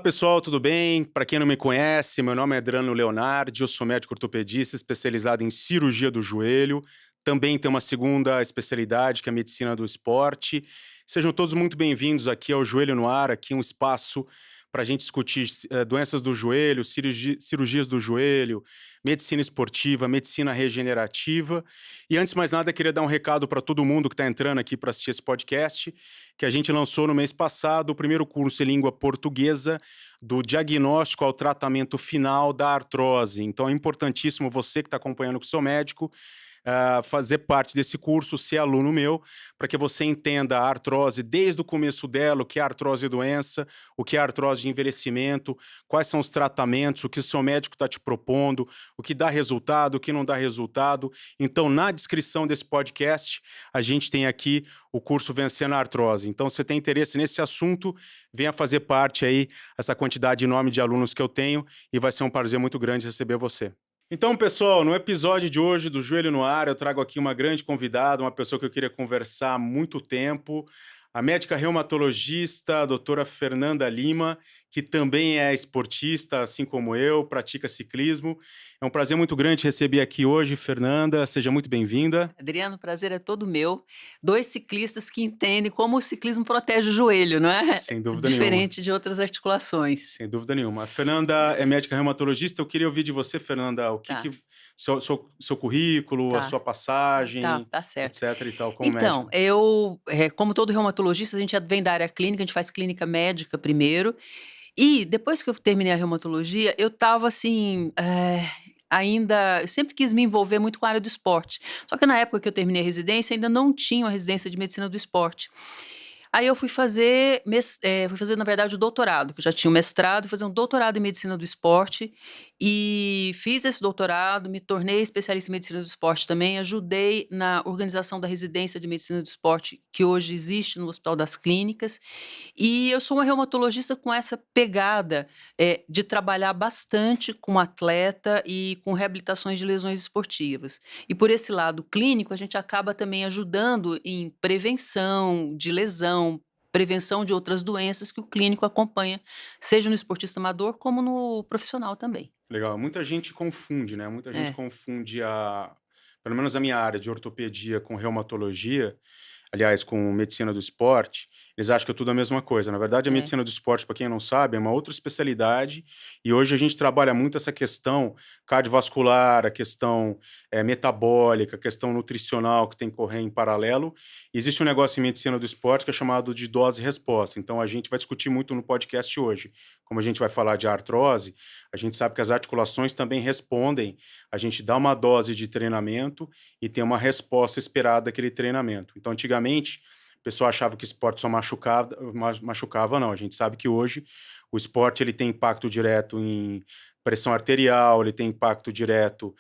Pessoal, tudo bem? Para quem não me conhece, meu nome é Adriano Leonardi, eu sou médico ortopedista especializado em cirurgia do joelho. Também tenho uma segunda especialidade, que é a medicina do esporte. Sejam todos muito bem-vindos aqui ao Joelho no Ar, aqui um espaço para a gente discutir doenças do joelho, cirurgias do joelho, medicina esportiva, medicina regenerativa. E antes de mais nada, queria dar um recado para todo mundo que está entrando aqui para assistir esse podcast, que a gente lançou no mês passado o primeiro curso em língua portuguesa do diagnóstico ao tratamento final da artrose. Então é importantíssimo você que está acompanhando com o seu médico fazer parte desse curso, ser aluno meu, para que você entenda a artrose desde o começo dela, o que é artrose doença, o que é artrose de envelhecimento, quais são os tratamentos, o que o seu médico está te propondo, o que dá resultado, o que não dá resultado. Então, na descrição desse podcast, a gente tem aqui o curso Vencendo a Artrose. Então, se você tem interesse nesse assunto, venha fazer parte aí, essa quantidade enorme de alunos que eu tenho, e vai ser um prazer muito grande receber você. Então, pessoal, no episódio de hoje do Joelho no Ar, eu trago aqui uma grande convidada, uma pessoa que eu queria conversar há muito tempo, a médica reumatologista, a doutora Fernanda Lima, que também é esportista, assim como eu, pratica ciclismo. É um prazer muito grande receber aqui hoje, Fernanda. Seja muito bem-vinda. Adriano, o prazer é todo meu. Dois ciclistas que entendem como o ciclismo protege o joelho, não é? Sem dúvida nenhuma. Diferente de outras articulações. Sem dúvida nenhuma. A Fernanda é médica reumatologista. Eu queria ouvir de você, Fernanda, o que Tá, seu currículo, a tá, sua passagem, tá certo. etc. e tal, como Então, médica. como todo reumatologista, a gente vem da área clínica, a gente faz clínica médica primeiro, e depois que eu terminei a reumatologia, eu estava assim, eu sempre quis me envolver muito com a área do esporte. Só que na época que eu terminei a residência, ainda não tinha uma residência de medicina do esporte. Aí eu fui fazer, na verdade, o doutorado, que eu já tinha o mestrado, fazer um doutorado em medicina do esporte, e fiz esse doutorado, me tornei especialista em medicina do esporte também, ajudei na organização da residência de medicina do esporte, que hoje existe no Hospital das Clínicas, e eu sou uma reumatologista com essa pegada, de trabalhar bastante com atleta e com reabilitações de lesões esportivas. E por esse lado clínico, a gente acaba também ajudando em prevenção de lesão, prevenção de outras doenças que o clínico acompanha, seja no esportista amador como no profissional também. Legal. Muita gente confunde, né? Muita gente É, confunde pelo menos a minha área de ortopedia com reumatologia, aliás, com medicina do esporte, eles acham que é tudo a mesma coisa. Na verdade, a é, medicina do esporte, para quem não sabe, é uma outra especialidade, e hoje a gente trabalha muito essa questão cardiovascular, a questão metabólica, a questão nutricional que tem que correr em paralelo. Existe um negócio em medicina do esporte que é chamado de dose e resposta. Então, a gente vai discutir muito no podcast hoje. Como a gente vai falar de artrose, a gente sabe que as articulações também respondem. A gente dá uma dose de treinamento e tem uma resposta esperada daquele treinamento. Então, antigamente, o pessoal achava que o esporte só machucava, não. A gente sabe que hoje o esporte ele tem impacto direto em pressão arterial, ele tem impacto direto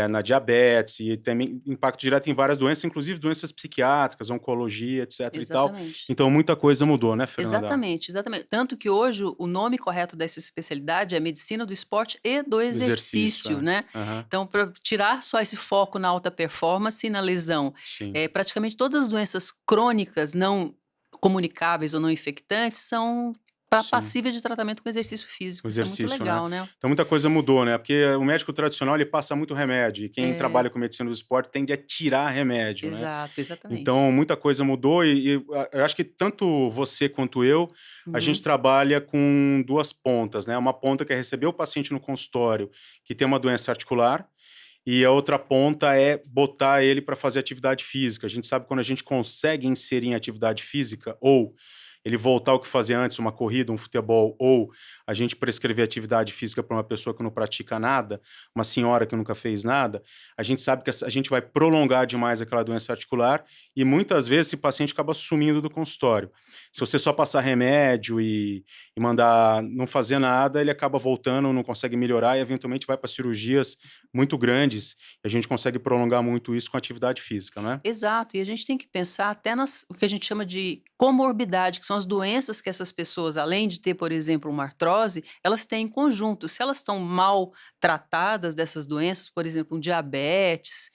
na diabetes, e tem impacto direto em várias doenças, inclusive doenças psiquiátricas, oncologia, etc e tal. exatamente. Então, muita coisa mudou, né, Fernanda? Exatamente, exatamente. Tanto que hoje o nome correto dessa especialidade é medicina do esporte e do Do exercício, exercício, né. Aham, Então, para tirar só esse foco na alta performance e na lesão, sim. praticamente todas as doenças crônicas não comunicáveis ou não infectantes são Sim, passíveis de tratamento com exercício o físico, isso é muito exercício, né. legal, né. Então muita coisa mudou, né, porque o médico tradicional ele passa muito remédio, e quem É, trabalha com medicina do esporte tende a tirar remédio, né. exato, exatamente. Então muita coisa mudou eu acho que tanto você quanto eu, a gente Uhum, trabalha com 2 pontas, né, uma ponta que é receber o paciente no consultório que tem uma doença articular, e a outra ponta é botar ele para fazer atividade física. A gente sabe quando a gente consegue inserir em atividade física, ou ele voltar ao que fazia antes, uma corrida, um futebol, ou a gente prescrever atividade física para uma pessoa que não pratica nada, uma senhora que nunca fez nada, a gente sabe que a gente vai prolongar demais aquela doença articular, e muitas vezes esse paciente acaba sumindo do consultório. Se você só passar remédio e mandar não fazer nada, ele acaba voltando, não consegue melhorar e eventualmente vai para cirurgias muito grandes, e a gente consegue prolongar muito isso com atividade física, né? exato, e a gente tem que pensar até o que a gente chama de comorbidade, que são as doenças que essas pessoas, além de ter, por exemplo, uma artrose, elas têm em conjunto. Se elas estão mal tratadas dessas doenças, por exemplo, um diabetes,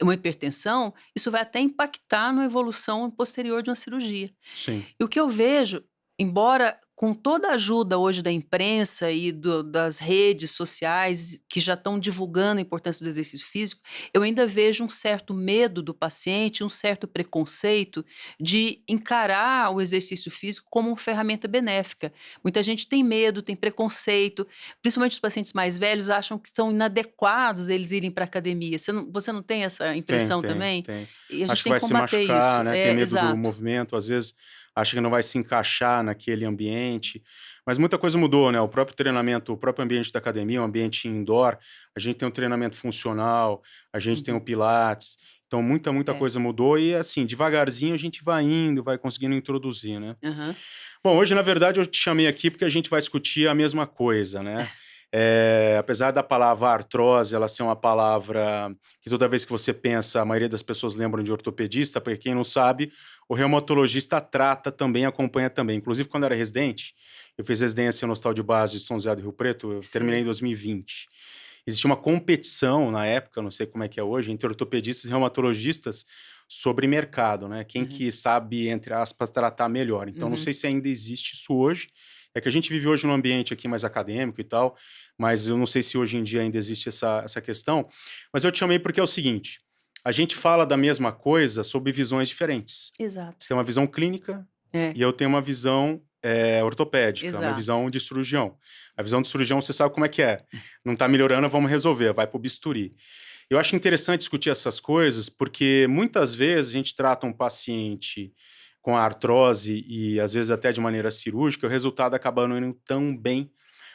uma hipertensão, isso vai até impactar na evolução posterior de uma cirurgia. Sim, E o que eu vejo, embora com toda a ajuda hoje da imprensa e das redes sociais que já estão divulgando a importância do exercício físico, eu ainda vejo um certo medo do paciente, um certo preconceito de encarar o exercício físico como uma ferramenta benéfica. Muita gente tem medo, tem preconceito, principalmente os pacientes mais velhos acham que são inadequados eles irem para a academia. Você não tem essa Tem, impressão tem, também? tem. E a Acho gente que tem vai que se combater machucar, isso. né? Tem medo do Exato. movimento, às vezes acha que não vai se encaixar naquele ambiente. Mas muita coisa mudou, né? O próprio treinamento, o próprio ambiente da academia, um ambiente indoor, a gente tem um treinamento funcional, a gente tem o Uhum. Pilates. Então, muita É. coisa mudou e, assim, devagarzinho a gente vai indo, vai conseguindo introduzir, né? Aham. Bom, hoje, na verdade, eu te chamei aqui porque a gente vai discutir a mesma coisa, né? Apesar da palavra artrose ela ser uma palavra que toda vez que você pensa, a maioria das pessoas lembram de ortopedista, porque quem não sabe, o reumatologista trata também, acompanha também. Inclusive, quando eu era residente, eu fiz residência no Hospital de Base de São José do Rio Preto, eu terminei em Sei. 2020. Existia uma competição na época, não sei como é que é hoje, entre ortopedistas e reumatologistas sobre mercado, né? Quem Uhum. que sabe, entre aspas, tratar melhor. Então, não Uhum. sei se ainda existe isso hoje. É que a gente vive hoje num ambiente aqui mais acadêmico e tal, mas eu não sei se hoje em dia ainda existe essa questão. Mas eu te chamei porque é o seguinte: a gente fala da mesma coisa sob visões diferentes. Exato. Você tem uma visão clínica É, e eu tenho uma visão ortopédica, uma exato. visão de cirurgião. A visão de cirurgião, você sabe como é que é. Não está melhorando, vamos resolver, vai para o bisturi. Eu acho interessante discutir essas coisas, porque muitas vezes a gente trata um paciente com artrose e às vezes até de maneira cirúrgica, o resultado acaba não indo tão bem,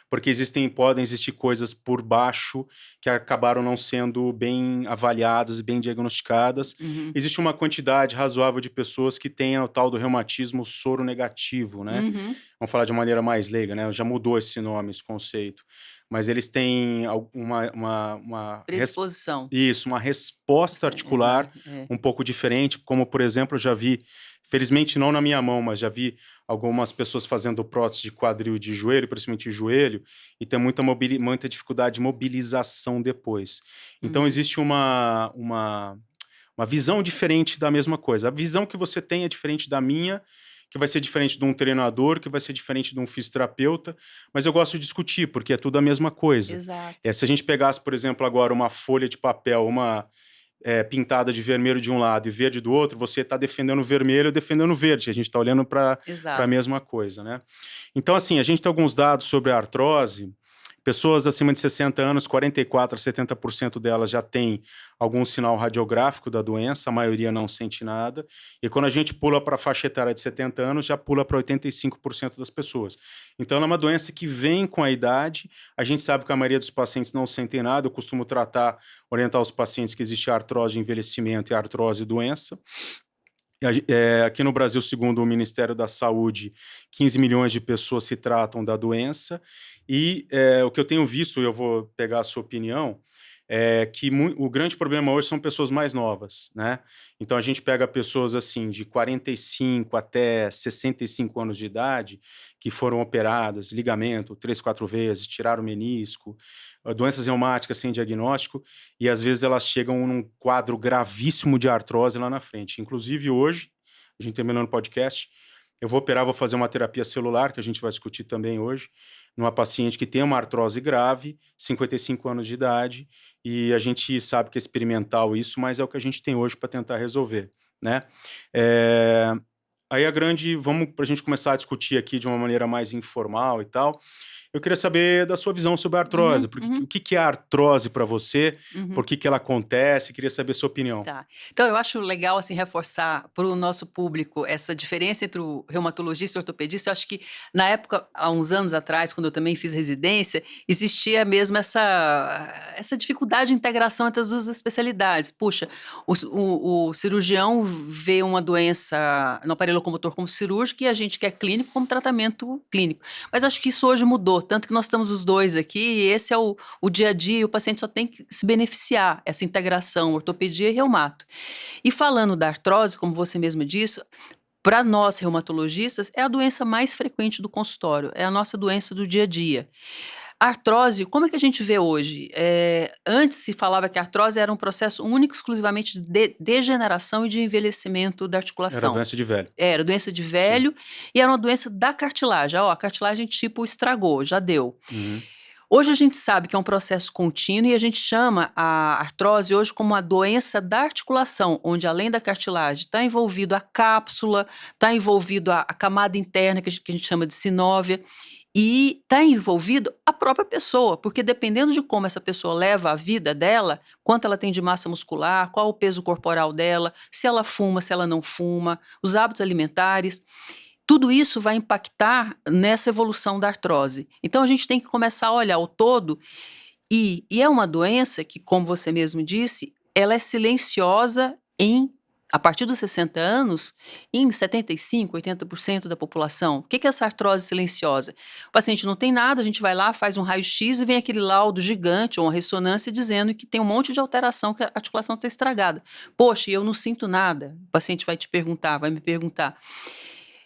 porque podem existir coisas por baixo que acabaram não sendo bem avaliadas e bem diagnosticadas. Uhum. Existe uma quantidade razoável de pessoas que têm o tal do reumatismo soro negativo, né? Uhum. Vamos falar de maneira mais leiga, né? Já mudou esse nome, esse conceito. Mas eles têm Predisposição. isso, uma resposta articular É. um pouco diferente, como, por exemplo, eu já vi, felizmente não na minha mão, mas já vi algumas pessoas fazendo prótese de quadril e de joelho, principalmente de joelho, e tem muita dificuldade de mobilização depois. Então, Uhum. existe uma visão diferente da mesma coisa. A visão que você tem é diferente da minha, que vai ser diferente de um treinador, que vai ser diferente de um fisioterapeuta, mas eu gosto de discutir, porque é tudo a mesma coisa. Exato. Se a gente pegasse, por exemplo, agora uma folha de papel, pintada de vermelho de um lado e verde do outro, você está defendendo o vermelho e defendendo o verde, a gente está olhando para a Exato. mesma coisa, né? Então, assim, a gente tem alguns dados sobre a artrose. Pessoas acima de 60 anos, 44% a 70% delas já têm algum sinal radiográfico da doença, a maioria não sente nada. E quando a gente pula para a faixa etária de 70 anos, já pula para 85% das pessoas. Então, ela é uma doença que vem com a idade. A gente sabe que a maioria dos pacientes não sentem nada. Eu costumo orientar os pacientes que existe artrose de envelhecimento e artrose doença. Aqui no Brasil, segundo o Ministério da Saúde, 15 milhões de pessoas se tratam da doença. E o que eu tenho visto, e eu vou pegar a sua opinião, é que o grande problema hoje são pessoas mais novas, né? Então a gente pega pessoas assim de 45 até 65 anos de idade que foram operadas, ligamento 3, 4 vezes, tiraram o menisco, doenças reumáticas sem diagnóstico, e às vezes elas chegam num quadro gravíssimo de artrose lá na frente. Inclusive hoje, a gente terminando o podcast, eu vou operar, vou fazer uma terapia celular, que a gente vai discutir também hoje, numa paciente que tem uma artrose grave, 55 anos de idade, e a gente sabe que é experimental isso, mas é o que a gente tem hoje para tentar resolver, né? Aí vamos para a gente começar a discutir aqui de uma maneira mais informal e tal. Eu queria saber da sua visão sobre a artrose, Uhum. porque, o Uhum. que é a artrose para você, Uhum. por que ela acontece, queria saber a sua opinião. Tá. Então eu acho legal, assim, reforçar para o nosso público essa diferença entre o reumatologista e o ortopedista. Eu acho que na época, há uns anos atrás, quando eu também fiz residência, existia mesmo essa dificuldade de integração entre as duas especialidades. Puxa, o cirurgião vê uma doença no aparelho locomotor como cirúrgica e a gente quer clínico como tratamento clínico. Mas acho que isso hoje mudou, tanto que nós estamos os dois aqui e esse é o dia a dia e o paciente só tem que se beneficiar, essa integração ortopedia e reumato. E falando da artrose, como você mesmo disse, para nós reumatologistas é a doença mais frequente do consultório, é a nossa doença do dia a dia. A artrose, como é que a gente vê hoje? Antes se falava que a artrose era um processo único, exclusivamente de degeneração e de envelhecimento da Era articulação. doença de velho. Era doença de Sim. velho e era uma doença da cartilagem. A cartilagem tipo estragou, já deu. Uhum. Hoje a gente sabe que é um processo contínuo e a gente chama a artrose hoje como uma doença da articulação, onde além da cartilagem está envolvido a cápsula, está envolvido a camada interna que a gente chama de sinóvia e está envolvido a própria pessoa, porque dependendo de como essa pessoa leva a vida dela, quanto ela tem de massa muscular, qual o peso corporal dela, se ela fuma, se ela não fuma, os hábitos alimentares, tudo isso vai impactar nessa evolução da artrose. Então a gente tem que começar a olhar o todo e é uma doença que, como você mesmo disse, ela é silenciosa a partir dos 60 anos, em 75, 80% da população. O que é essa artrose silenciosa? O paciente não tem nada, a gente vai lá, faz um raio-x e vem aquele laudo gigante ou uma ressonância dizendo que tem um monte de alteração, que a articulação está estragada. Poxa, e eu não sinto nada. O paciente vai me perguntar.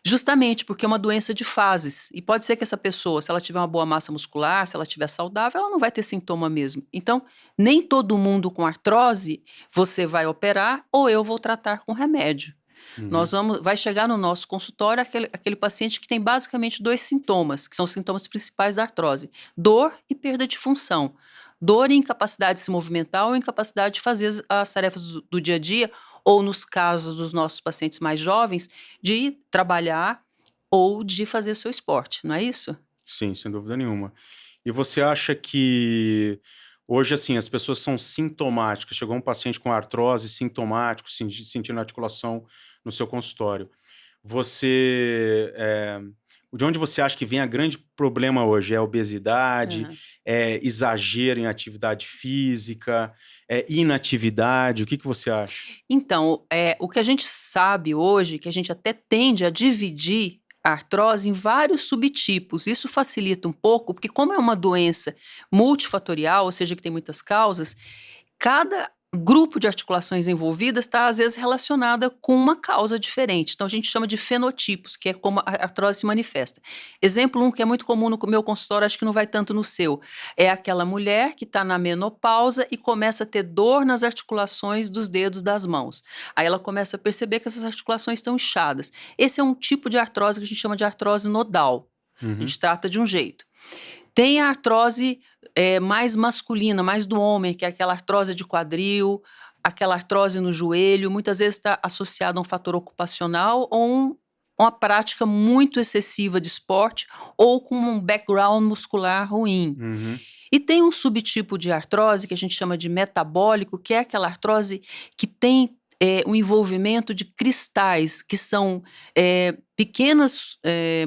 Justamente porque é uma doença de fases. E pode ser que essa pessoa, se ela tiver uma boa massa muscular, se ela estiver saudável, ela não vai ter sintoma mesmo. Então, nem todo mundo com artrose você vai operar ou eu vou tratar com remédio. Uhum. Vai chegar no nosso consultório aquele paciente que tem basicamente 2 sintomas, que são os sintomas principais da artrose: dor e perda de função. Dor e incapacidade de se movimentar ou incapacidade de fazer as tarefas do dia a dia, ou nos casos dos nossos pacientes mais jovens, de trabalhar ou de fazer o seu esporte, não é isso? Sim, sem dúvida nenhuma. E você acha que hoje, assim, as pessoas são sintomáticas? Chegou um paciente com artrose sintomático, sentindo articulação no seu consultório. Você, de onde você acha que vem a grande problema hoje? É obesidade? Aham. É exagero em atividade física? É inatividade? O que que você acha? Então, o que a gente sabe hoje, que a gente até tende a dividir a artrose em vários subtipos. Isso facilita um pouco, porque como é uma doença multifatorial, ou seja, que tem muitas causas, cada grupo de articulações envolvidas está, às vezes, relacionada com uma causa diferente. Então, a gente chama de fenotipos, que é como a artrose se manifesta. Exemplo um que é muito comum no meu consultório, acho que não vai tanto no seu, é aquela mulher que está na menopausa e começa a ter dor nas articulações dos dedos das mãos. Aí ela começa a perceber que essas articulações estão inchadas. Esse é um tipo de artrose que a gente chama de artrose nodal. A Uhum. gente trata de um jeito. Tem a artrose mais masculina, mais do homem, que é aquela artrose de quadril, aquela artrose no joelho, muitas vezes está associada a um fator ocupacional ou uma prática muito excessiva de esporte ou com um background muscular ruim. Uhum. E tem um subtipo de artrose que a gente chama de metabólico, que é aquela artrose que tem um envolvimento de cristais, que são pequenas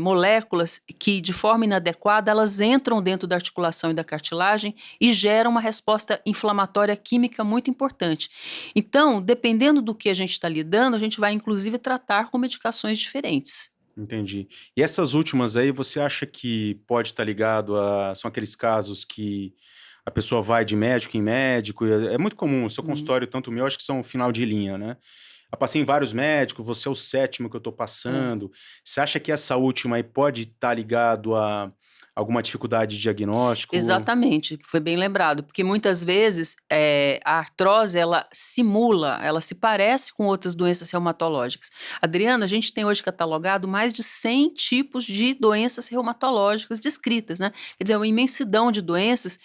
moléculas que, de forma inadequada, elas entram dentro da articulação e da cartilagem e geram uma resposta inflamatória química muito importante. Então, dependendo do que a gente está lidando, a gente vai, inclusive, tratar com medicações diferentes. Entendi. E essas últimas aí, você acha que pode estar ligado a são aqueles casos que a pessoa vai de médico em médico, e é muito comum, o seu Hum, consultório, tanto o meu, acho que são final de linha, né. Eu passei em vários médicos, você é o 7º que eu estou é. passando. Você acha que essa última aí pode estar ligado a alguma dificuldade de diagnóstico? Exatamente, foi bem lembrado, porque muitas vezes, a artrose ela simula, ela se parece com outras doenças reumatológicas. Adriana, a gente tem hoje catalogado mais de 100 tipos de doenças reumatológicas descritas, né, quer dizer, uma imensidão de doenças,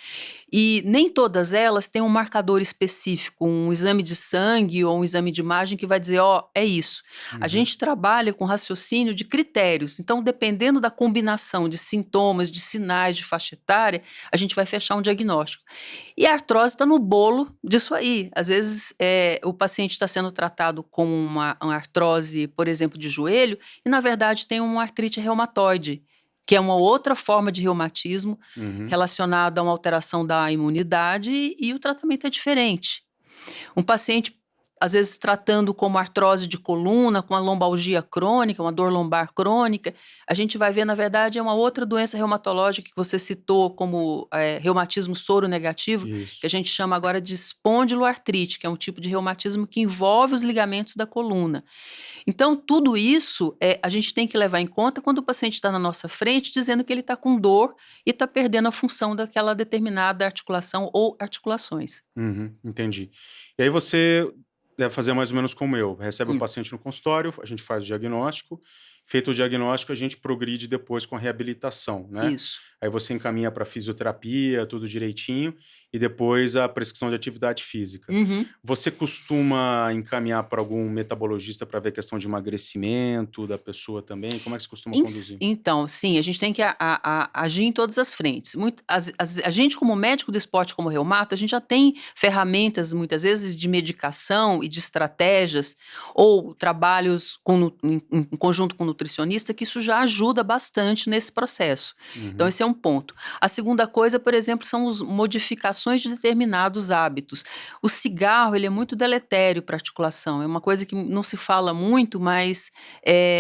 e nem todas elas têm um marcador específico, um exame de sangue ou um exame de imagem que vai dizer: "Ó, é isso". A Uhum. gente trabalha com raciocínio de critérios, então dependendo da combinação de sintomas, de sinais, de faixa etária, a gente vai fechar um diagnóstico. E a artrose está no bolo disso aí. Às vezes, o paciente está sendo tratado com uma artrose, por exemplo, de joelho, e na verdade tem uma artrite reumatoide, que é uma outra forma de reumatismo Uhum. relacionada a uma alteração da imunidade e o tratamento é diferente. Um paciente às vezes tratando como artrose de coluna, com uma lombalgia crônica, uma dor lombar crônica, a gente vai ver, na verdade, é uma outra doença reumatológica que você citou como reumatismo soro negativo, que Isso. a gente chama agora de espondiloartrite, que é um tipo de reumatismo que envolve os ligamentos da coluna. Então, tudo isso a gente tem que levar em conta quando o paciente está na nossa frente dizendo que ele está com dor e está perdendo a função daquela determinada articulação ou articulações. Uhum, entendi. E aí você deve fazer mais ou menos como eu, recebe o Hum, paciente no consultório, a gente faz o diagnóstico, feito o diagnóstico a gente progride depois com a reabilitação, né. isso. Aí você encaminha para fisioterapia, tudo direitinho, e depois a prescrição de atividade física. Uhum. Você costuma encaminhar para algum metabologista para ver questão de emagrecimento da pessoa também? Como é que você costuma conduzir? Então, sim, a gente tem que agir em todas as frentes. A gente, como médico do esporte, como reumato, a gente já tem ferramentas, muitas vezes, de medicação e de estratégias, ou trabalhos em conjunto com o nutricionista, que isso já ajuda bastante nesse processo. Então, Uhum, esse é um ponto. A segunda coisa, por exemplo, são as modificações de determinados hábitos. O cigarro, ele é muito deletério para a articulação, é uma coisa que não se fala muito, mas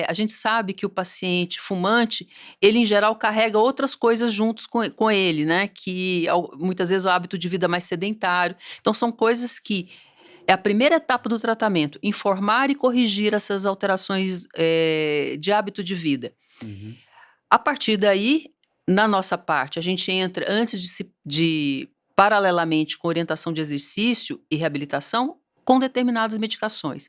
a gente sabe que o paciente fumante, ele em geral carrega outras coisas juntos com ele, né, que muitas vezes o hábito de vida mais sedentário. Então são coisas que é a primeira etapa do tratamento, informar e corrigir essas alterações, de hábito de vida. uhum. A partir daí, na nossa parte, a gente entra antes de paralelamente com orientação de exercício e reabilitação, com determinadas medicações.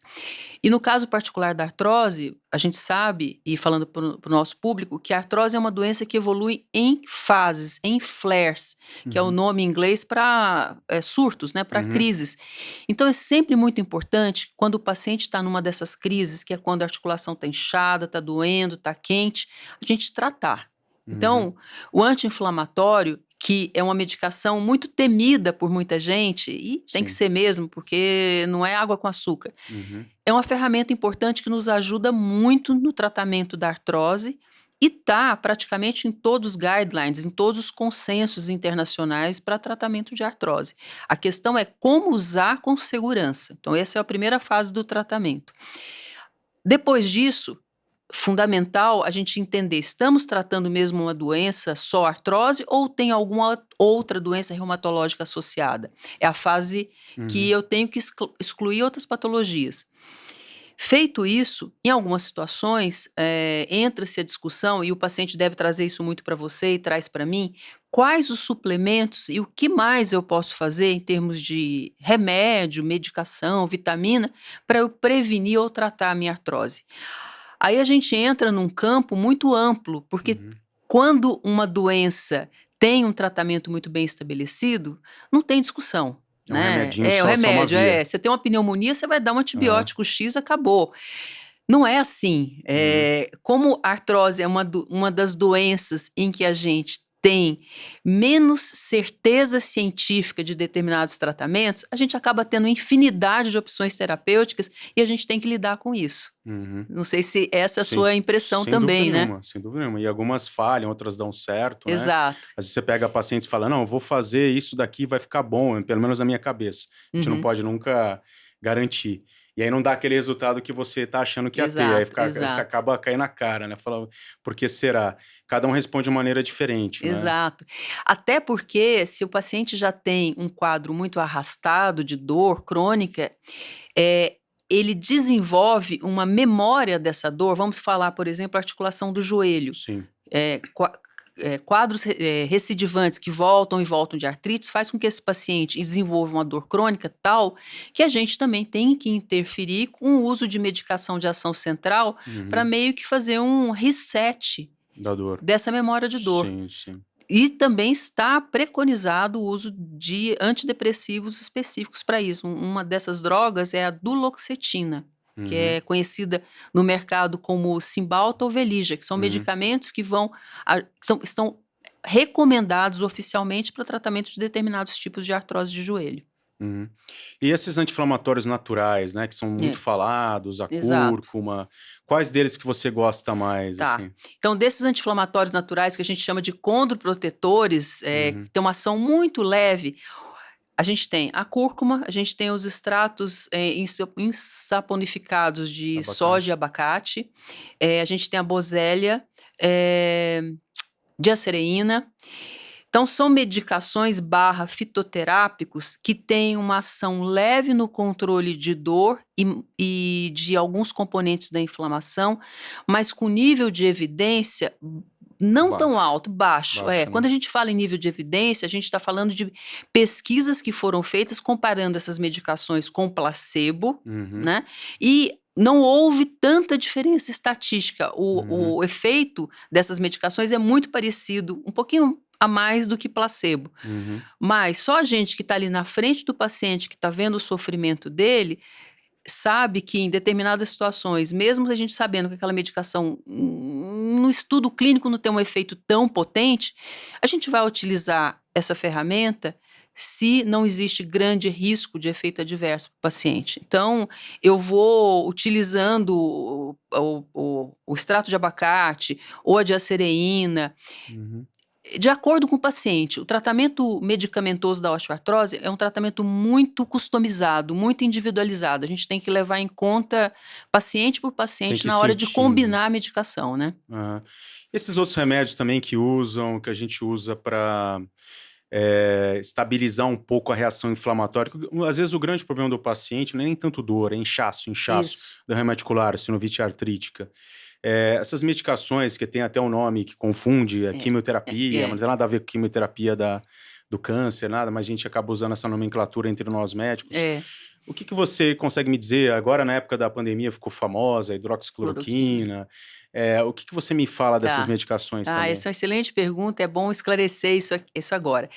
E no caso particular da artrose, a gente sabe, e falando para o nosso público, que a artrose é uma doença que evolui em fases, em flares, que é o Uhum, nome em inglês para surtos, né, para uhum, crises. Então é sempre muito importante, quando o paciente está numa dessas crises, que é quando a articulação está inchada, está doendo, está quente, a gente tratar. uhum, Então, o anti-inflamatório, que é uma medicação muito temida por muita gente, e tem que sim. ser mesmo, porque não é água com açúcar. Uhum, É uma ferramenta importante que nos ajuda muito no tratamento da artrose e está praticamente em todos os guidelines, em todos os consensos internacionais para tratamento de artrose. A questão é como usar com segurança. Então, essa é a primeira fase do tratamento. Depois disso, fundamental a gente entender, estamos tratando mesmo uma doença, só artrose, ou tem alguma outra doença reumatológica associada? É a fase que uhum, eu tenho que excluir outras patologias. Feito isso, em algumas situações, entra-se a discussão, e o paciente deve trazer isso muito para você e traz para mim, quais os suplementos e o que mais eu posso fazer em termos de remédio, medicação, vitamina, para eu prevenir ou tratar a minha artrose. Aí a gente entra num campo muito amplo, porque uhum. quando uma doença tem um tratamento muito bem estabelecido, não tem discussão, É um né. remedinho É, o só uma remédio, via. você tem uma pneumonia, você vai dar um Aham, antibiótico X, acabou. Não é assim. uhum. Como a artrose é uma das doenças em que a gente tem menos certeza científica de determinados tratamentos, a gente acaba tendo infinidade de opções terapêuticas e a gente tem que lidar com isso. Uhum. Não sei se essa é a Sim, sua impressão sem dúvida também, né? nenhuma, sem dúvida nenhuma. E algumas falham, outras dão certo, né. Exato. Às vezes você pega pacientes e fala: "Não, eu vou fazer isso daqui, vai ficar bom", pelo menos na minha cabeça. A gente não Uhum. pode nunca garantir. E aí não dá aquele resultado que você tá achando que ia ter, aí Exato, fica você exato. acaba caindo na cara, né, fala: "Por que será?". Cada um responde de maneira diferente, não é. Exato. Até porque se o paciente já tem um quadro muito arrastado de dor crônica, eh, ele desenvolve uma memória dessa dor, vamos falar, por exemplo, a articulação do joelho. Sim. Quadros recidivantes que voltam e voltam de artrites faz com que esse paciente desenvolva uma dor crônica tal que a gente também tem que interferir com o uso de medicação de ação central para Uhum. meio que fazer um reset Da dor. dessa memória de dor. Sim, sim. E também está preconizado o uso de antidepressivos específicos para isso. Uma dessas drogas é a duloxetina, que Uhum, é conhecida no mercado como Cymbalta ou Veligia, que são uhum. medicamentos que estão recomendados oficialmente para tratamento de determinados tipos de artrose de joelho. Uhum. E esses anti-inflamatórios naturais, né, que são muito É, falados, a exato. cúrcuma, quais deles que você gosta mais, Tá. assim? Então, desses anti-inflamatórios naturais que a gente chama de condroprotetores, que Uhum, tem uma ação muito leve. A gente tem a cúrcuma, a gente tem os extratos ensaponificados de soja e abacate, a gente tem a bosélia, diacereína. Então, são medicações / fitoterápicos que têm uma ação leve no controle de dor e de alguns componentes da inflamação, mas com nível de evidência não tão alto, baixo. Baixo, né? Quando a gente fala em nível de evidência, a gente está falando de pesquisas que foram feitas comparando essas medicações com placebo, né? E não houve tanta diferença estatística. O efeito dessas medicações é muito parecido, um pouquinho a mais do que placebo. Mas só a gente que está ali na frente do paciente, que está vendo o sofrimento dele, sabe que em determinadas situações, mesmo a gente sabendo que aquela medicação no estudo clínico não tem um efeito tão potente, a gente vai utilizar essa ferramenta se não existe grande risco de efeito adverso para o paciente. Então, eu vou utilizando o extrato de abacate ou a diacereína, de acordo com o paciente. O tratamento medicamentoso da osteoartrose é um tratamento muito customizado, muito individualizado. A gente tem que levar em conta paciente por paciente na hora de combinar a medicação, né? Esses outros remédios também que a gente usa para estabilizar um pouco a reação inflamatória. Às vezes o grande problema do paciente não é nem tanto dor, é inchaço da reumatiscular, sinovite artrítica. Essas medicações que tem até um nome que confunde, quimioterapia, mas não tem nada a ver com quimioterapia do câncer, nada, mas a gente acaba usando essa nomenclatura entre nós médicos. O que você consegue me dizer? Agora, na época da pandemia, ficou famosa a hidroxicloroquina. O que você me fala dessas medicações também? Essa é uma excelente pergunta, é bom esclarecer isso agora.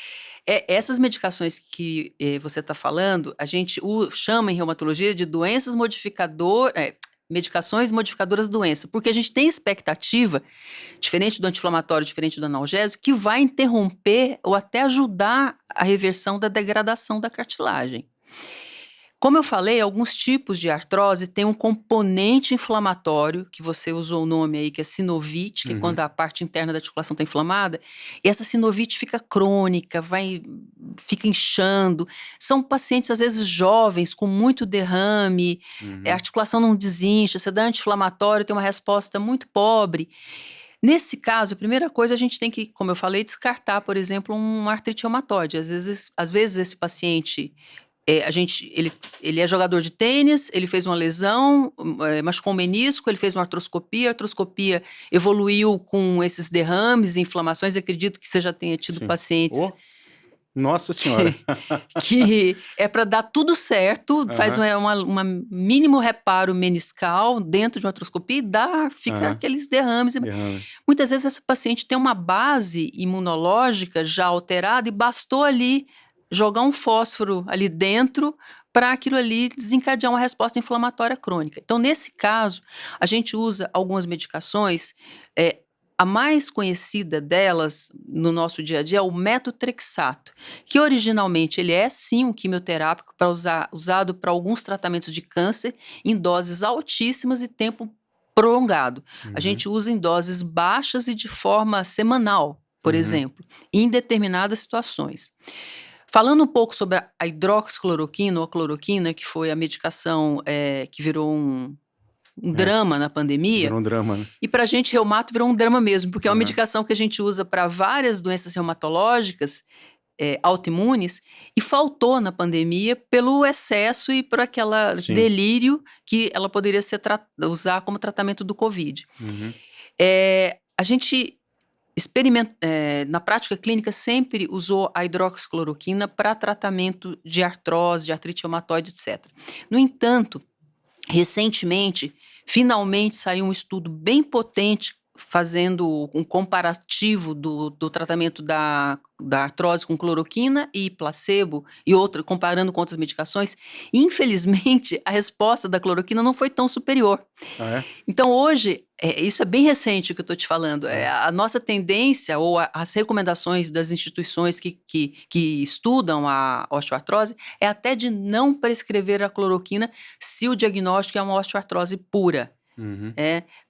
Essas medicações que você está falando, a gente chama em reumatologia de medicações modificadoras da doença, porque a gente tem expectativa, diferente do anti-inflamatório, diferente do analgésico, que vai interromper ou até ajudar a reversão da degradação da cartilagem. Como eu falei, alguns tipos de artrose têm um componente inflamatório, que você usou o nome aí, que é sinovite, que é quando a parte interna da articulação está inflamada, e essa sinovite fica crônica, fica inchando. São pacientes, às vezes, jovens, com muito derrame, a articulação não desincha, você dá anti-inflamatório, tem uma resposta muito pobre. Nesse caso, a primeira coisa, a gente tem que, como eu falei, descartar, por exemplo, uma artrite reumatoide. Às vezes esse paciente... ele é jogador de tênis, ele fez uma lesão, machucou um menisco, ele fez uma artroscopia, a artroscopia evoluiu com esses derrames e inflamações. Acredito que você já tenha tido pacientes... Nossa Senhora! que é para dar tudo certo, faz um mínimo reparo meniscal dentro de uma artroscopia e fica aqueles derrames. Muitas vezes essa paciente tem uma base imunológica já alterada e bastou ali jogar um fósforo ali dentro para aquilo ali desencadear uma resposta inflamatória crônica. Então, nesse caso, a gente usa algumas medicações. A mais conhecida delas no nosso dia a dia é o metotrexato, que originalmente ele é sim um quimioterápico usado para alguns tratamentos de câncer em doses altíssimas e tempo prolongado. A gente usa em doses baixas e de forma semanal, por exemplo, em determinadas situações. Falando um pouco sobre a hidroxicloroquina ou a cloroquina, que foi a medicação que virou um drama na pandemia. Virou um drama, né? E para a gente, reumato virou um drama mesmo, porque é uma medicação que a gente usa para várias doenças reumatológicas autoimunes e faltou na pandemia pelo excesso e por aquele delírio que ela poderia usar como tratamento do Covid. A gente na prática clínica sempre usou a hidroxicloroquina para tratamento de artrose, de artrite reumatoide, etc. No entanto, recentemente, finalmente saiu um estudo bem potente fazendo um comparativo do tratamento da artrose com cloroquina e placebo e comparando com outras medicações. E, infelizmente, a resposta da cloroquina não foi tão superior. Então, hoje, isso é bem recente o que eu estou te falando. A nossa tendência ou as recomendações das instituições que estudam a osteoartrose é até de não prescrever a cloroquina se o diagnóstico é uma osteoartrose pura.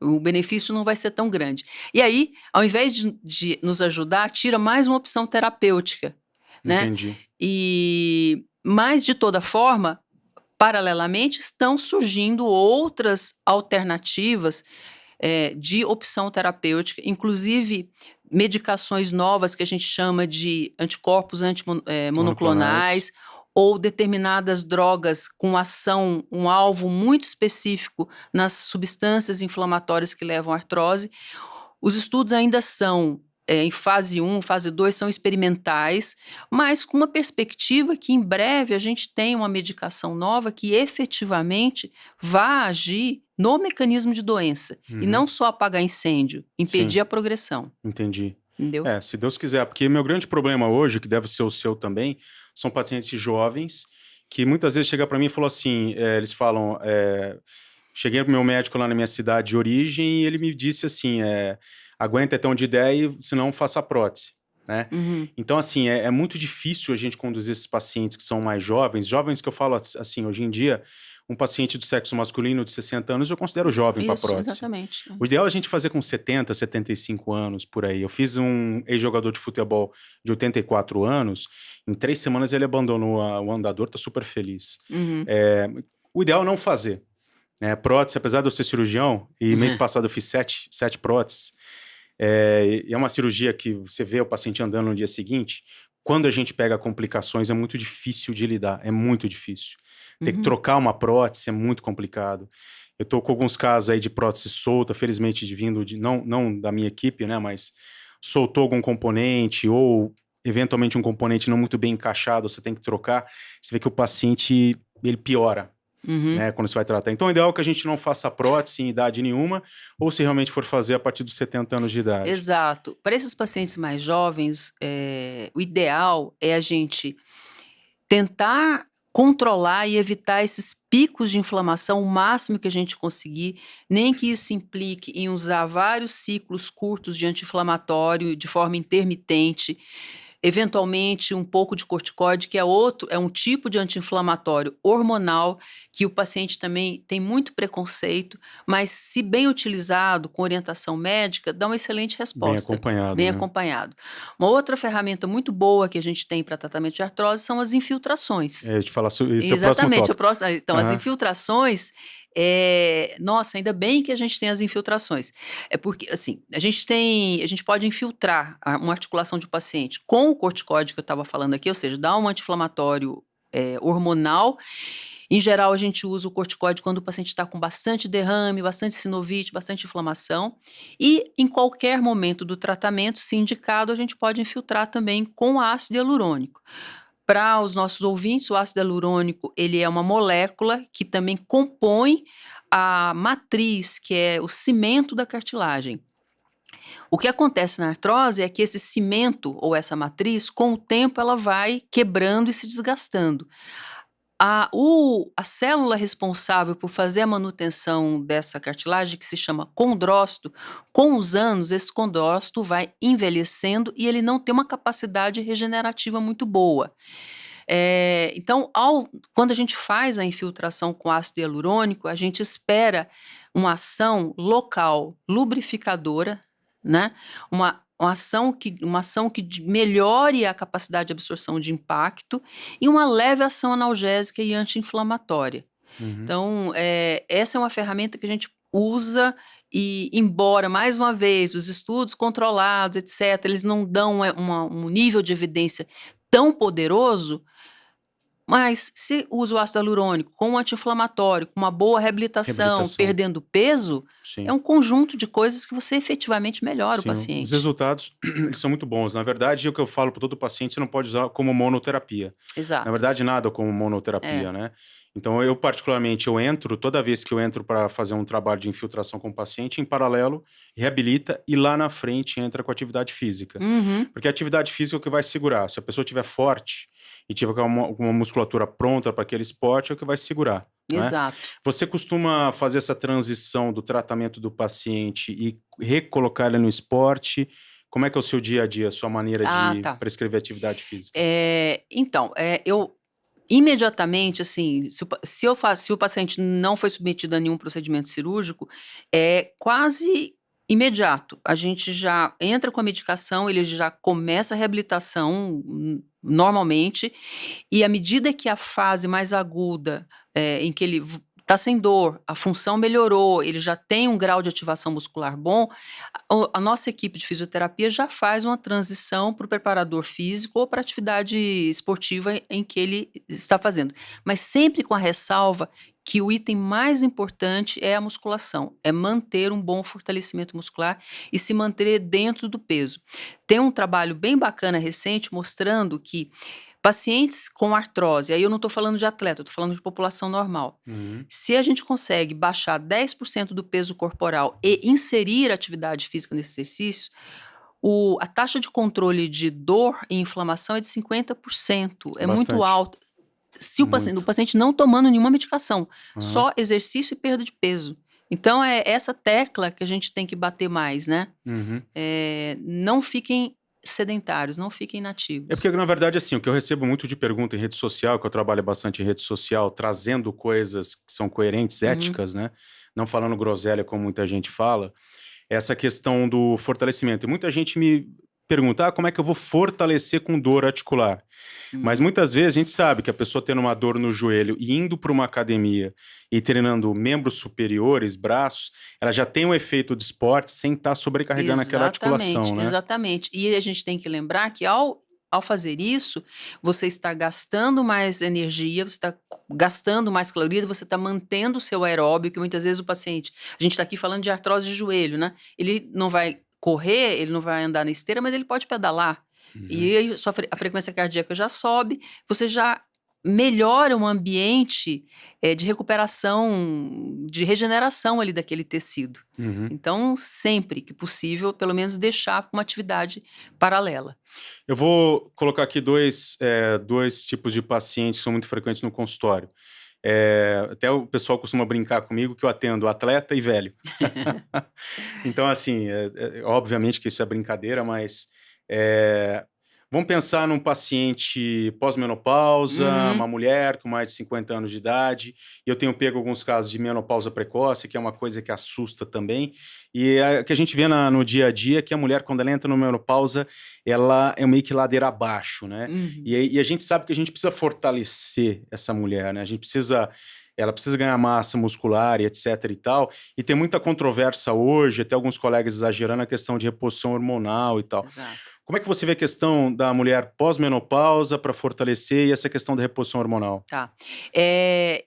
O benefício não vai ser tão grande. E aí, ao invés de nos ajudar, tira mais uma opção terapêutica. né? Entendi. Mas, de toda forma, paralelamente, estão surgindo outras alternativas de opção terapêutica, inclusive medicações novas que a gente chama de anticorpos monoclonais, ou determinadas drogas com ação, um alvo muito específico nas substâncias inflamatórias que levam à artrose. Os estudos ainda são em fase 1, fase 2, são experimentais, mas com uma perspectiva que em breve a gente tem uma medicação nova que efetivamente vai agir no mecanismo de doença, e não só apagar incêndio, impedir Sim. a progressão. Entendi. Entendeu? Se Deus quiser, porque meu grande problema hoje, que deve ser o seu também, são pacientes jovens que muitas vezes chegam para mim e falam assim, eles falam, cheguei pro meu médico lá na minha cidade de origem e ele me disse assim, aguenta até onde der e senão faça a prótese, né? Então, assim, é muito difícil a gente conduzir esses pacientes que são mais jovens que eu falo assim, hoje em dia, um paciente do sexo masculino de 60 anos eu considero jovem para Isso, prótese. exatamente. O ideal é a gente fazer com 70, 75 anos, por aí. Eu fiz um ex-jogador de futebol de 84 anos, em 3 semanas ele abandonou o andador, tá super feliz. O ideal é não fazer. Prótese, apesar de eu ser cirurgião, e mês passado eu fiz 7 próteses, e é uma cirurgia que você vê o paciente andando no dia seguinte, quando a gente pega complicações é muito difícil de lidar, é muito difícil. Ter que trocar uma prótese é muito complicado. Eu tô com alguns casos aí de prótese solta, felizmente vindo não da minha equipe, né, mas soltou algum componente ou eventualmente um componente não muito bem encaixado, você tem que trocar, você vê que o paciente, ele piora. Né, quando você vai tratar. Então, o ideal é que a gente não faça prótese em idade nenhuma, ou se realmente for fazer a partir dos 70 anos de idade. Exato. Para esses pacientes mais jovens, o ideal é a gente tentar controlar e evitar esses picos de inflamação o máximo que a gente conseguir, nem que isso implique em usar vários ciclos curtos de anti-inflamatório de forma intermitente, eventualmente um pouco de corticoide, que é um tipo de anti-inflamatório hormonal que o paciente também tem muito preconceito, mas se bem utilizado, com orientação médica, dá uma excelente resposta. Bem acompanhado. Bem né? acompanhado. Uma outra ferramenta muito boa que a gente tem para tratamento de artrose são as infiltrações. A gente fala sobre isso. Exatamente. É o próximo tópico. Então, as infiltrações, nossa, ainda bem que a gente tem as infiltrações. É porque, assim, a gente pode infiltrar uma articulação de um paciente com o corticóide que eu estava falando aqui, ou seja, dar um anti-inflamatório hormonal. Em geral, a gente usa o corticóide quando o paciente está com bastante derrame, bastante sinovite, bastante inflamação. E, em qualquer momento do tratamento, se indicado, a gente pode infiltrar também com ácido hialurônico. Para os nossos ouvintes, o ácido hialurônico, ele é uma molécula que também compõe a matriz, que é o cimento da cartilagem. O que acontece na artrose é que esse cimento ou essa matriz, com o tempo, ela vai quebrando e se desgastando. A célula responsável por fazer a manutenção dessa cartilagem, que se chama condrócito, com os anos, esse condrócito vai envelhecendo e ele não tem uma capacidade regenerativa muito boa. Então, quando a gente faz a infiltração com ácido hialurônico, a gente espera uma ação local lubrificadora, né? Uma ação que melhore a capacidade de absorção de impacto e uma leve ação analgésica e anti-inflamatória. Então, essa é uma ferramenta que a gente usa e, embora, mais uma vez, os estudos controlados, etc., eles não dão um nível de evidência tão poderoso, mas se usa o ácido hialurônico com um anti-inflamatório, com uma boa reabilitação, perdendo peso, Sim. é um conjunto de coisas que você efetivamente melhora o Sim, paciente. os resultados, eles são muito bons. Na verdade, o que eu falo para todo paciente, você não pode usar como monoterapia. Exato. Na verdade, nada como monoterapia, né? Então, eu particularmente, toda vez que eu entro para fazer um trabalho de infiltração com o paciente, em paralelo, reabilita e lá na frente entra com a atividade física. Porque a atividade física é o que vai segurar. Se a pessoa estiver forte e tiver com uma musculatura pronta para aquele esporte, é o que vai segurar. Exato. Né? Você costuma fazer essa transição do tratamento do paciente e recolocar ele no esporte? Como é que é o seu dia a dia, a sua maneira de prescrever atividade física? Então, eu imediatamente, assim, se o paciente não foi submetido a nenhum procedimento cirúrgico, é quase imediato. A gente já entra com a medicação, ele já começa a reabilitação normalmente, e à medida que a fase mais aguda, em que ele está sem dor, a função melhorou, ele já tem um grau de ativação muscular bom, a nossa equipe de fisioterapia já faz uma transição para o preparador físico ou para a atividade esportiva em que ele está fazendo. Mas sempre com a ressalva que o item mais importante é a musculação, é manter um bom fortalecimento muscular e se manter dentro do peso. Tem um trabalho bem bacana recente mostrando que pacientes com artrose, aí eu não estou falando de atleta, eu estou falando de população normal. Uhum. Se a gente consegue baixar 10% do peso corporal e inserir atividade física nesse exercício, a taxa de controle de dor e inflamação é de 50%. É muito Bastante. alta. Se o Muito. paciente não tomando nenhuma medicação, Aham. só exercício e perda de peso. Então, é essa tecla que a gente tem que bater mais, né? Uhum. Não fiquem sedentários, não fiquem É inativos. porque, na verdade, assim, o que eu recebo muito de pergunta em rede social, que eu trabalho bastante em rede social, trazendo coisas que são coerentes, Uhum. éticas, né? Não falando groselha como muita gente fala, é essa questão do fortalecimento. E muita gente me pergunta, como é que eu vou fortalecer com dor articular? Mas muitas vezes a gente sabe que a pessoa tendo uma dor no joelho e indo para uma academia e treinando membros superiores, braços, ela já tem um efeito de esporte sem estar sobrecarregando aquela articulação, né? Exatamente. E a gente tem que lembrar que ao fazer isso, você está gastando mais energia, você está gastando mais calorias, você está mantendo o seu aeróbio, que muitas vezes o paciente, a gente está aqui falando de artrose de joelho, né? Ele não vai correr, ele não vai andar na esteira, mas ele pode pedalar. E Uhum. aí a frequência cardíaca já sobe, você já melhora um ambiente de recuperação, de regeneração ali daquele tecido. Uhum. Então, sempre que possível, pelo menos deixar uma atividade paralela. Eu vou colocar aqui dois tipos de pacientes que são muito frequentes no consultório. Até o pessoal costuma brincar comigo que eu atendo atleta e velho. Então, assim, obviamente que isso é brincadeira, mas vamos pensar num paciente pós-menopausa, Uhum. uma mulher com mais de 50 anos de idade, e eu tenho pego alguns casos de menopausa precoce, que é uma coisa que assusta também, e que a gente vê no dia a dia, que a mulher, quando ela entra na menopausa, ela é meio que ladeira abaixo, né? Uhum. E a gente sabe que a gente precisa fortalecer essa mulher, né? Ela precisa ganhar massa muscular e etc e tal, e tem muita controvérsia hoje, até alguns colegas exagerando a questão de reposição hormonal e tal. Exato. Como é que você vê a questão da mulher pós-menopausa para fortalecer e essa questão da reposição hormonal? Tá.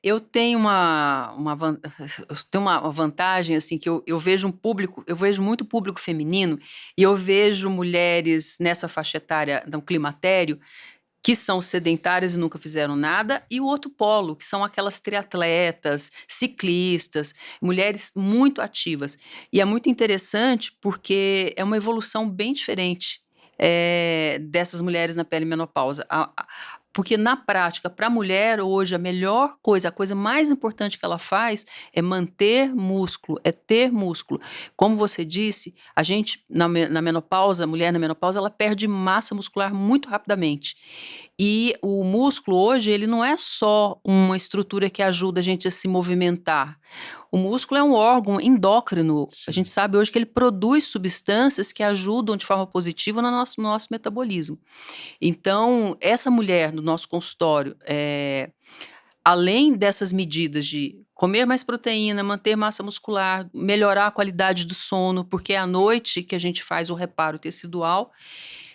Eu tenho eu tenho uma vantagem, assim, que eu vejo eu vejo muito público feminino e eu vejo mulheres nessa faixa etária do climatério que são sedentárias e nunca fizeram nada, e o outro polo, que são aquelas triatletas, ciclistas, mulheres muito ativas. E é muito interessante porque é uma evolução bem diferente dessas mulheres na perimenopausa. Porque na prática, para a mulher hoje, a melhor coisa, a coisa mais importante que ela faz é manter músculo, é ter músculo. Como você disse, a gente na menopausa, a mulher na menopausa, ela perde massa muscular muito rapidamente. E o músculo hoje, ele não é só uma estrutura que ajuda a gente a se movimentar. O músculo é um órgão endócrino. A gente Sim. sabe hoje que ele produz substâncias que ajudam de forma positiva no nosso metabolismo. Então, essa mulher no nosso consultório, além dessas medidas de comer mais proteína, manter massa muscular, melhorar a qualidade do sono, porque é à noite que a gente faz o reparo tecidual,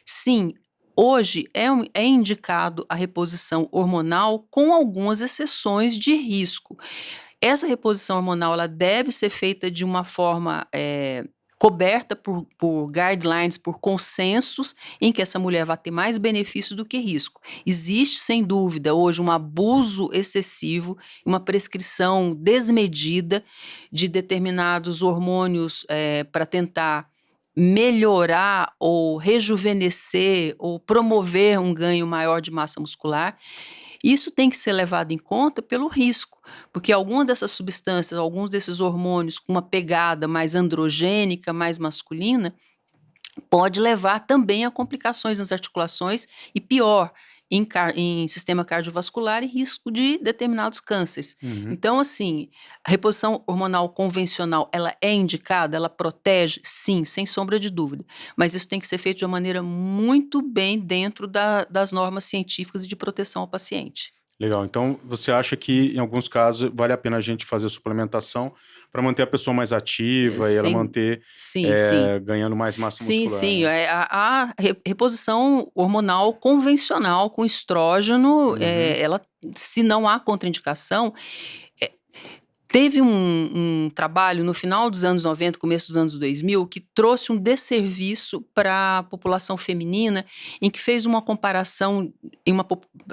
sim, hoje é indicado a reposição hormonal com algumas exceções de risco. Essa reposição hormonal ela deve ser feita de uma forma coberta por guidelines, por consensos, em que essa mulher vai ter mais benefício do que risco. Existe, sem dúvida, hoje um abuso excessivo, uma prescrição desmedida de determinados hormônios para tentar melhorar ou rejuvenescer ou promover um ganho maior de massa muscular. Isso tem que ser levado em conta pelo risco, porque alguma dessas substâncias, alguns desses hormônios com uma pegada mais androgênica, mais masculina, pode levar também a complicações nas articulações e pior, em sistema cardiovascular e risco de determinados cânceres. Uhum. Então, assim, a reposição hormonal convencional, ela é indicada, ela protege? Sim, sem sombra de dúvida. Mas isso tem que ser feito de uma maneira muito bem dentro das normas científicas e de proteção ao paciente. Legal. Então, você acha que, em alguns casos, vale a pena a gente fazer suplementação para manter a pessoa mais ativa e ela Sem manter sim, sim. ganhando mais massa Sim, muscular, sim, né? a reposição hormonal convencional com estrógeno, Uhum. ela, se não há contraindicação, eh, teve um trabalho no final dos anos 90, começo dos anos 2000, que trouxe um desserviço para a população feminina, em que fez uma comparação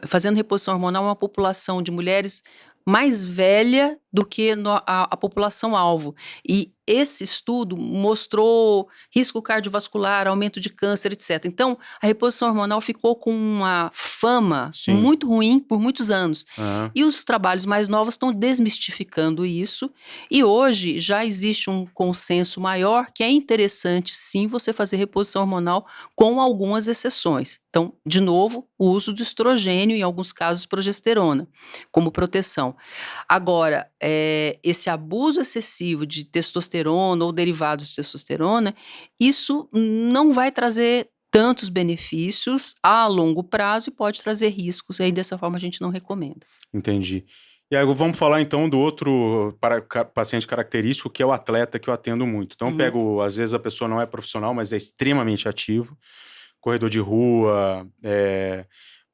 fazendo reposição hormonal, uma população de mulheres mais velha do que a população alvo. E esse estudo mostrou risco cardiovascular, aumento de câncer, etc. Então, a reposição hormonal ficou com uma fama Sim. muito ruim por muitos anos. Aham. E os trabalhos mais novos estão desmistificando isso, e hoje já existe um consenso maior que é interessante sim você fazer reposição hormonal com algumas exceções. Então, de novo, o uso do estrogênio, em alguns casos progesterona, como proteção. Agora, esse abuso excessivo de testosterona ou derivados de testosterona, isso não vai trazer tantos benefícios a longo prazo e pode trazer riscos, e aí dessa forma a gente não recomenda. Entendi. E aí vamos falar então do outro paciente característico, que é o atleta, que eu atendo muito. Então eu Uhum. pego, às vezes a pessoa não é profissional, mas é extremamente ativo, corredor de rua,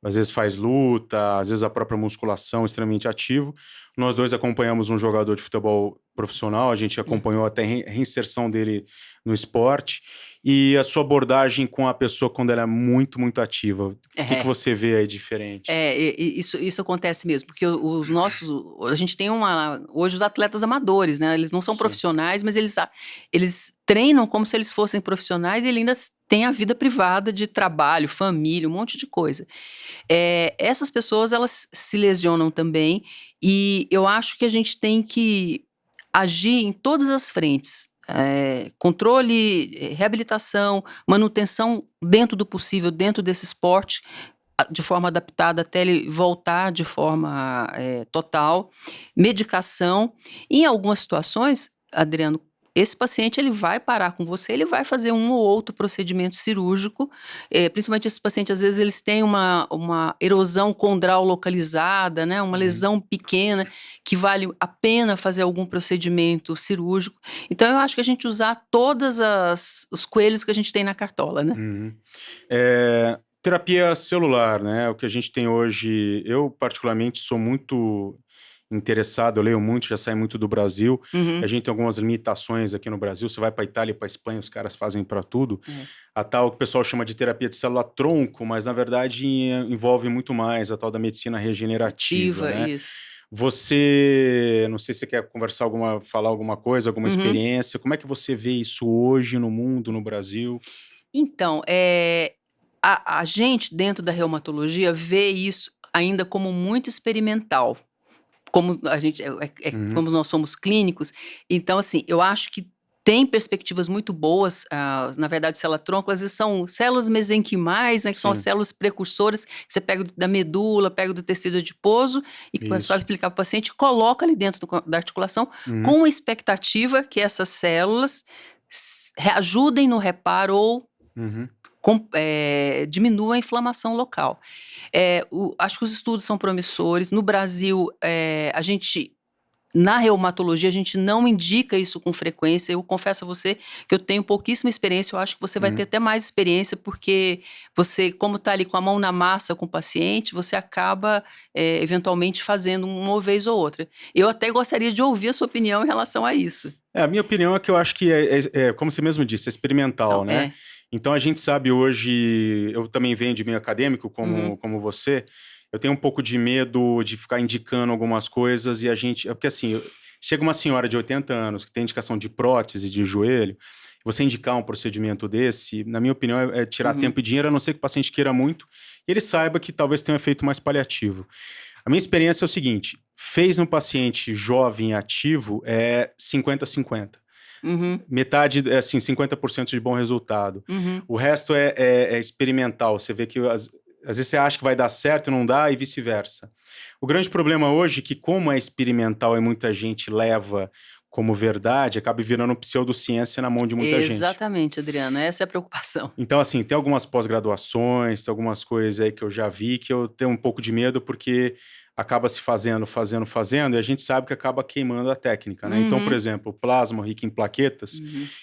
às vezes faz luta, às vezes a própria musculação, extremamente ativo. Nós dois acompanhamos um jogador de futebol profissional, a gente acompanhou até a reinserção dele no esporte. E a sua abordagem com a pessoa quando ela é muito, muito ativa, o que É. você vê aí diferente? Isso acontece mesmo, porque os nossos, a gente tem hoje os atletas amadores, né, eles não são Sim. profissionais, mas eles treinam como se eles fossem profissionais e ele ainda tem a vida privada de trabalho, família, um monte de coisa. Essas pessoas, elas se lesionam também, e eu acho que a gente tem que agir em todas as frentes. Controle, reabilitação, manutenção dentro do possível, dentro desse esporte, de forma adaptada até ele voltar de forma total, medicação. Em algumas situações, Adriano, esse paciente ele vai parar com você, ele vai fazer um ou outro procedimento cirúrgico, principalmente esses pacientes, às vezes eles têm uma erosão condral localizada, né, uma lesão pequena, que vale a pena fazer algum procedimento cirúrgico. Então eu acho que a gente usar todas os coelhos que a gente tem na cartola, né. Uhum. Terapia celular, né, o que a gente tem hoje, eu particularmente sou muito interessado, eu leio muito, já saí muito do Brasil, Uhum. a gente tem algumas limitações aqui no Brasil, você vai para Itália e para Espanha, os caras fazem para tudo, É. a tal que o pessoal chama de terapia de célula-tronco, mas na verdade envolve muito mais a tal da medicina regenerativa, né. Isso. Você, não sei se você quer falar alguma coisa, alguma Uhum. experiência, como é que você vê isso hoje no mundo, no Brasil? Então, a gente dentro da reumatologia vê isso ainda como muito experimental. Como a gente Uhum. como nós somos clínicos, então assim, eu acho que tem perspectivas muito boas, na verdade célula-tronco, às vezes são células mesenquimais, né, que são as Sim. células precursoras, que você pega da medula, pega do tecido adiposo, e que só Isso. aplicar para o paciente, coloca ali dentro da articulação, Uhum. com a expectativa que essas células ajudem no reparo ou Uhum. diminua a inflamação local. Acho que os estudos são promissores. No Brasil, na reumatologia, a gente não indica isso com frequência. Eu confesso a você que eu tenho pouquíssima experiência. Eu acho que você vai ter até mais experiência, porque você, como está ali com a mão na massa com o paciente, você acaba eventualmente fazendo uma vez ou outra. Eu até gostaria de ouvir a sua opinião em relação a isso. A minha opinião é que eu acho que como você mesmo disse, é experimental, Então, né? Então a gente sabe hoje, eu também venho de meio acadêmico, como você, eu tenho um pouco de medo de ficar indicando algumas coisas e porque assim, chega uma senhora de 80 anos que tem indicação de prótese de joelho, você indicar um procedimento desse, na minha opinião, é tirar tempo e dinheiro, a não ser que o paciente queira muito e ele saiba que talvez tenha um efeito mais paliativo. A minha experiência é o seguinte, fez um paciente jovem e ativo, é 50-50. Metade, assim, 50% de bom resultado. O resto é experimental. Você vê que às vezes você acha que vai dar certo e não dá, e vice-versa. O grande problema hoje é que, como é experimental e muita gente leva como verdade, acaba virando pseudociência na mão de muita gente. Exatamente, Adriana, essa é a preocupação. Então, assim, tem algumas pós-graduações, tem algumas coisas aí que eu já vi que eu tenho um pouco de medo, porque acaba se fazendo, e a gente sabe que acaba queimando a técnica, né? Então, por exemplo, o plasma rico em plaquetas,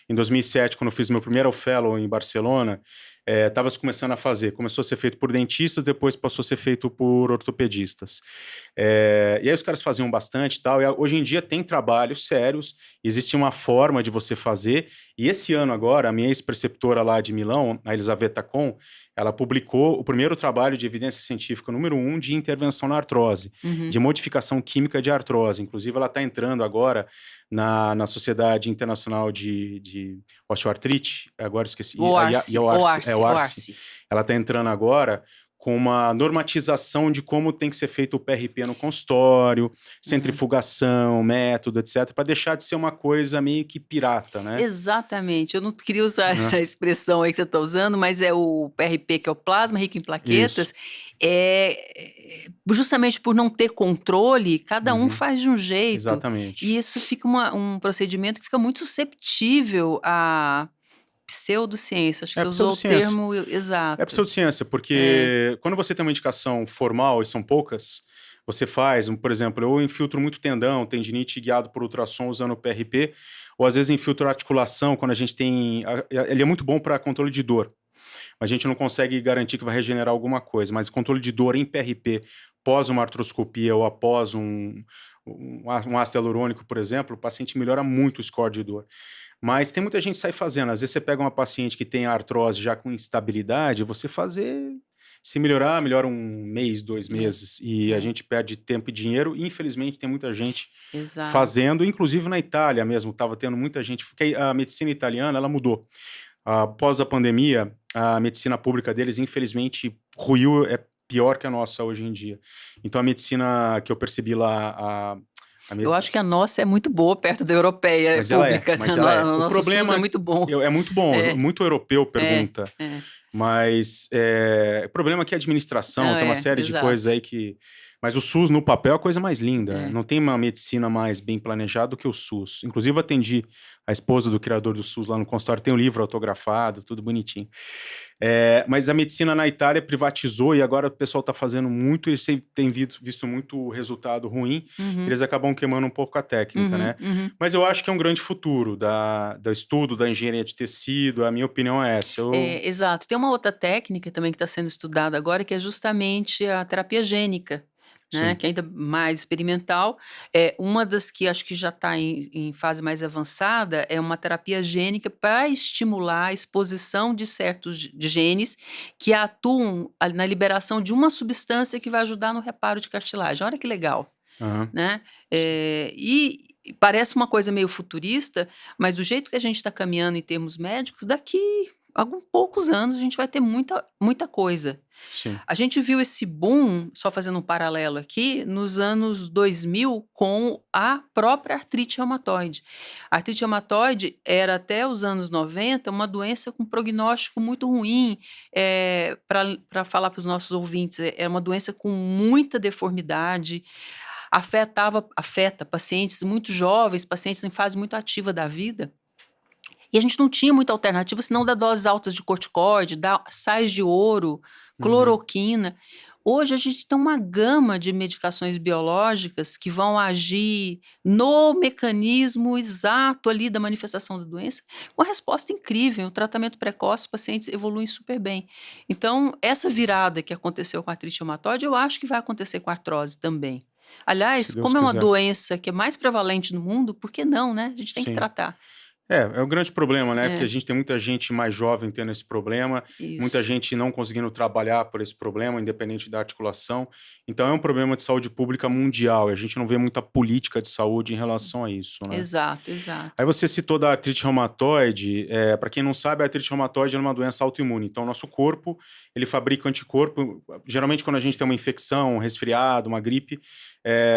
em 2007, quando eu fiz meu primeiro fellow em Barcelona, estava se começando a fazer. Começou a ser feito por dentistas, depois passou a ser feito por ortopedistas. E aí os caras faziam bastante e tal, e hoje em dia tem trabalhos sérios, existe uma forma de você fazer, e esse ano agora, a minha ex-preceptora lá de Milão, a Elisaveta Con, ela publicou o primeiro trabalho de evidência científica número 1 de intervenção na artrose, de modificação química de artrose. Inclusive, ela está entrando agora na Sociedade Internacional de Osteoartrite, agora esqueci, O ARCE. Ela está entrando agora com uma normatização de como tem que ser feito o PRP no consultório, centrifugação, método, etc., para deixar de ser uma coisa meio que pirata, né? Exatamente. Eu não queria usar essa expressão aí que você está usando, mas é o PRP, que é o plasma rico em plaquetas. Justamente por não ter controle, cada um faz de um jeito. Exatamente. E isso fica um procedimento que fica muito susceptível a pseudociência. Acho que você usou o termo exato. É pseudociência, porque quando você tem uma indicação formal, e são poucas, você faz, por exemplo, eu infiltro muito tendão, tendinite guiado por ultrassom usando o PRP, ou às vezes infiltro articulação, quando a gente tem... Ele é muito bom para controle de dor. A gente não consegue garantir que vai regenerar alguma coisa, mas controle de dor em PRP, pós uma artroscopia ou após um ácido hialurônico, por exemplo, o paciente melhora muito o score de dor. Mas tem muita gente que sai fazendo. Às vezes você pega uma paciente que tem artrose já com instabilidade, você fazer... Se melhorar, melhora 1 mês, 2 meses, e a gente perde tempo e dinheiro. E, infelizmente, tem muita gente fazendo, inclusive na Itália mesmo, estava tendo muita gente, porque a medicina italiana, ela mudou. Após a pandemia, a medicina pública deles, infelizmente, ruiu, é pior que a nossa hoje em dia. Então, a medicina que eu percebi lá... Eu acho que a nossa é muito boa perto da europeia pública. Mas ela é. O problema SUS é muito bom. É muito bom, muito europeu pergunta. Mas o problema é que a administração tem uma série de coisas aí que... Mas o SUS, no papel, é a coisa mais linda. Não tem uma medicina mais bem planejada do que o SUS. Inclusive, eu atendi a esposa do criador do SUS lá no consultório, tem um livro autografado, tudo bonitinho. Mas a medicina na Itália privatizou e agora o pessoal está fazendo muito, e você tem visto muito resultado ruim, eles acabam queimando um pouco a técnica, né? Mas eu acho que é um grande futuro do estudo, da engenharia de tecido, a minha opinião é essa. Exato. Tem uma outra técnica também que está sendo estudada agora, que é justamente a terapia gênica. Né, que é ainda mais experimental. Uma das que acho que já está em fase mais avançada é uma terapia gênica para estimular a exposição de certos genes que atuam na liberação de uma substância que vai ajudar no reparo de cartilagem. Olha que legal. Né? E parece uma coisa meio futurista, mas do jeito que a gente está caminhando em termos médicos, daqui a poucos anos a gente vai ter muita coisa. A gente viu esse boom, só fazendo um paralelo aqui, nos anos 2000 com a própria artrite reumatoide. A artrite reumatoide era até os anos 90 uma doença com prognóstico muito ruim. Para falar para os nossos ouvintes, é uma doença com muita deformidade, afeta pacientes muito jovens, pacientes em fase muito ativa da vida. E a gente não tinha muita alternativa, senão dar doses altas de corticoide, sais de ouro, cloroquina. Hoje a gente tem uma gama de medicações biológicas que vão agir no mecanismo exato ali da manifestação da doença, com uma resposta incrível, um tratamento precoce, os pacientes evoluem super bem. Então, essa virada que aconteceu com a artrite reumatoide, eu acho que vai acontecer com a artrose também. Aliás, como é uma doença que é mais prevalente no mundo, por que não, né? A gente tem que tratar. É o grande problema, né? Porque a gente tem muita gente mais jovem tendo esse problema, muita gente não conseguindo trabalhar por esse problema, independente da articulação. Então é um problema de saúde pública mundial, e a gente não vê muita política de saúde em relação a isso, né? Exato. Aí você citou da artrite reumatoide, para quem não sabe, a artrite reumatoide é uma doença autoimune. Então, o nosso corpo, ele fabrica anticorpo. Geralmente, quando a gente tem uma infecção, um resfriado, uma gripe,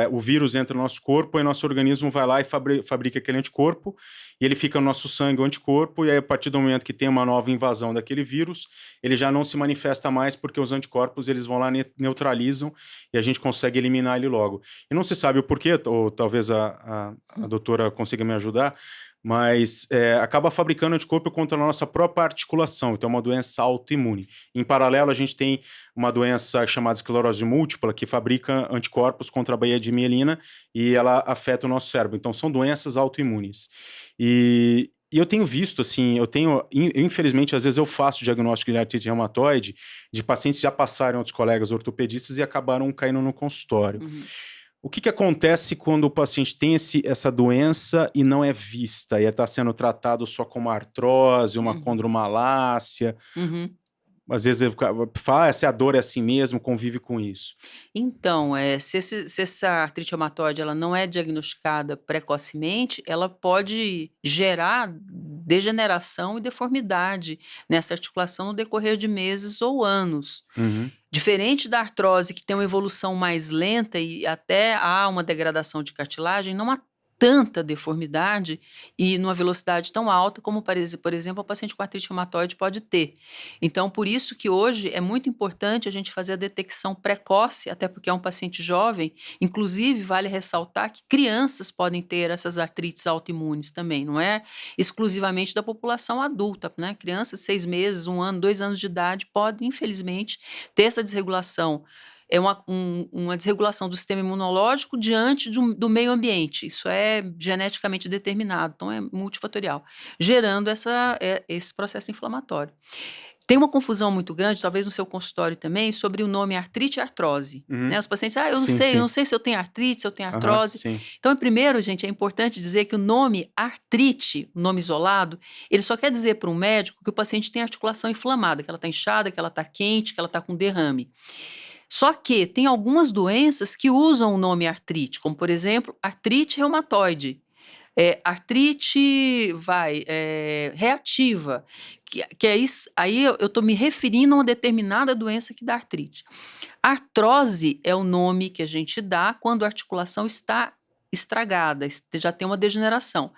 o vírus entra no nosso corpo e nosso organismo vai lá e fabrica aquele anticorpo, e ele fica fabrica no nosso sangue o anticorpo, e aí a partir do momento que tem uma nova invasão daquele vírus, ele já não se manifesta mais porque os anticorpos eles vão lá, neutralizam, e a gente consegue eliminar ele logo. E não se sabe o porquê, ou talvez a doutora consiga me ajudar, mas acaba fabricando anticorpo contra a nossa própria articulação, então é uma doença autoimune. Em paralelo, a gente tem uma doença chamada esclerose múltipla, que fabrica anticorpos contra a baía de mielina, e ela afeta o nosso cérebro. Então, são doenças autoimunes. E eu tenho visto, assim, infelizmente, às vezes eu faço diagnóstico de artrite reumatoide de pacientes que já passaram outros colegas ortopedistas e acabaram caindo no consultório. O que acontece quando o paciente tem essa doença e não é vista, e está sendo tratado só como artrose, uma condromalácia? Às vezes fala, essa dor é assim mesmo, convive com isso. Então, se essa artrite reumatoide ela não é diagnosticada precocemente, ela pode gerar degeneração e deformidade nessa articulação no decorrer de meses ou anos. Diferente da artrose, que tem uma evolução mais lenta e até há uma degradação de cartilagem, não há tanta deformidade e numa velocidade tão alta como, por exemplo, o paciente com artrite reumatoide pode ter. Então, por isso que hoje é muito importante a gente fazer a detecção precoce, até porque é um paciente jovem. Inclusive, vale ressaltar que crianças podem ter essas artrites autoimunes também, não é exclusivamente da população adulta, né? Crianças, 6 meses, 1 ano, 2 anos de idade, podem, infelizmente, ter essa desregulação. É uma desregulação do sistema imunológico diante do meio ambiente. Isso é geneticamente determinado, então é multifatorial, gerando esse processo inflamatório. Tem uma confusão muito grande, talvez no seu consultório também, sobre o nome artrite e artrose. Né? Os pacientes, eu não sei se eu tenho artrite, se eu tenho artrose. Então, primeiro, gente, é importante dizer que o nome artrite, o nome isolado, ele só quer dizer para um médico que o paciente tem articulação inflamada, que ela está inchada, que ela está quente, que ela está com derrame. Só que tem algumas doenças que usam o nome artrite, como, por exemplo, artrite reumatoide, artrite reativa, que é isso, aí eu estou me referindo a uma determinada doença que dá artrite. Artrose é o nome que a gente dá quando a articulação está estragada, já tem uma degeneração,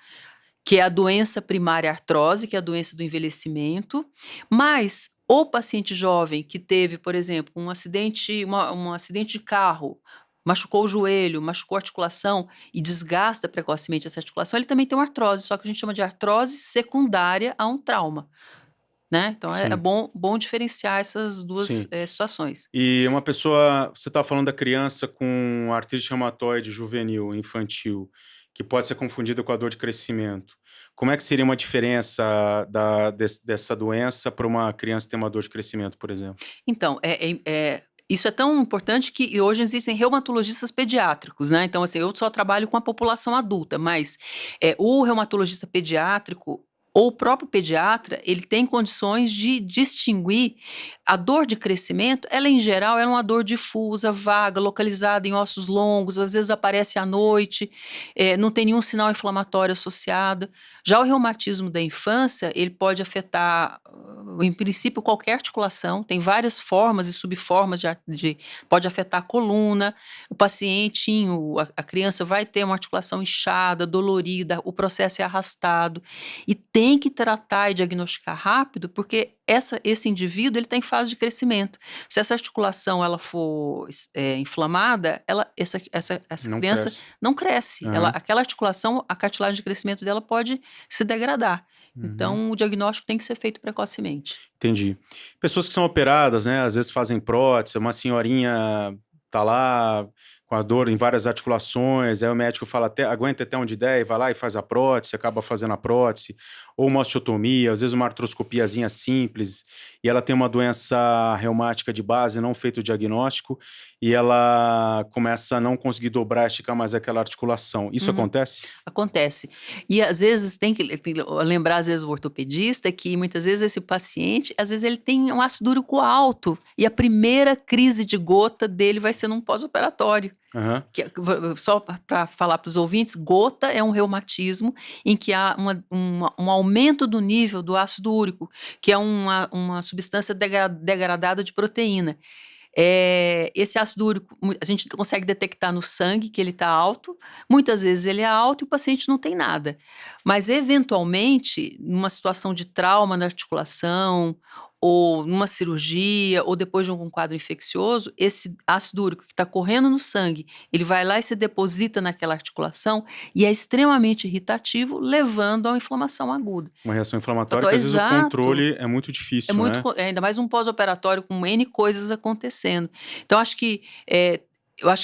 que é a doença primária artrose, que é a doença do envelhecimento, mas o paciente jovem que teve, por exemplo, um acidente de carro, machucou o joelho, machucou a articulação e desgasta precocemente essa articulação, ele também tem uma artrose, só que a gente chama de artrose secundária a um trauma. Né? Então, é bom diferenciar essas duas situações. E uma pessoa, você está falando da criança com artrite reumatoide juvenil, infantil, que pode ser confundida com a dor de crescimento. Como é que seria uma diferença dessa doença para uma criança ter uma dor de crescimento, por exemplo? Então, isso é tão importante que hoje existem reumatologistas pediátricos, né? Então, assim, eu só trabalho com a população adulta, mas o reumatologista pediátrico ou o próprio pediatra, ele tem condições de distinguir a dor de crescimento. Ela, em geral, é uma dor difusa, vaga, localizada em ossos longos, às vezes aparece à noite, não tem nenhum sinal inflamatório associado. Já o reumatismo da infância, ele pode afetar, em princípio, qualquer articulação, tem várias formas e subformas, pode afetar a coluna, o pacientinho, a criança vai ter uma articulação inchada, dolorida, o processo é arrastado, e tem que tratar e diagnosticar rápido, porque esse indivíduo está em fase de crescimento. Se essa articulação ela for inflamada, essa criança não cresce. Aquela articulação, a cartilagem de crescimento dela pode se degradar. Então, o diagnóstico tem que ser feito precocemente. Entendi. Pessoas que são operadas, né, às vezes fazem prótese, uma senhorinha tá lá com a dor em várias articulações, aí o médico fala, aguenta até onde der, e vai lá e faz a prótese, acaba fazendo a prótese, ou uma osteotomia, às vezes uma artroscopiazinha simples, e ela tem uma doença reumática de base, não feito o diagnóstico, e ela começa a não conseguir dobrar, esticar mais aquela articulação. Isso acontece? Acontece. E às vezes tem que lembrar, às vezes, o ortopedista, que muitas vezes esse paciente, às vezes ele tem um ácido úrico alto, e a primeira crise de gota dele vai ser num pós-operatório. Só para falar para os ouvintes, gota é um reumatismo em que há um aumento do nível do ácido úrico, que é uma substância degradada de proteína. Esse ácido úrico, a gente consegue detectar no sangue que ele está alto, muitas vezes ele é alto e o paciente não tem nada. Mas, eventualmente, numa situação de trauma na articulação, ou numa cirurgia, ou depois de algum quadro infeccioso, esse ácido úrico que está correndo no sangue, ele vai lá e se deposita naquela articulação e é extremamente irritativo, levando a uma inflamação aguda. Uma reação inflamatória que às vezes o Exato. controle é muito difícil, né? Ainda mais um pós-operatório com N coisas acontecendo. Então, eu acho que é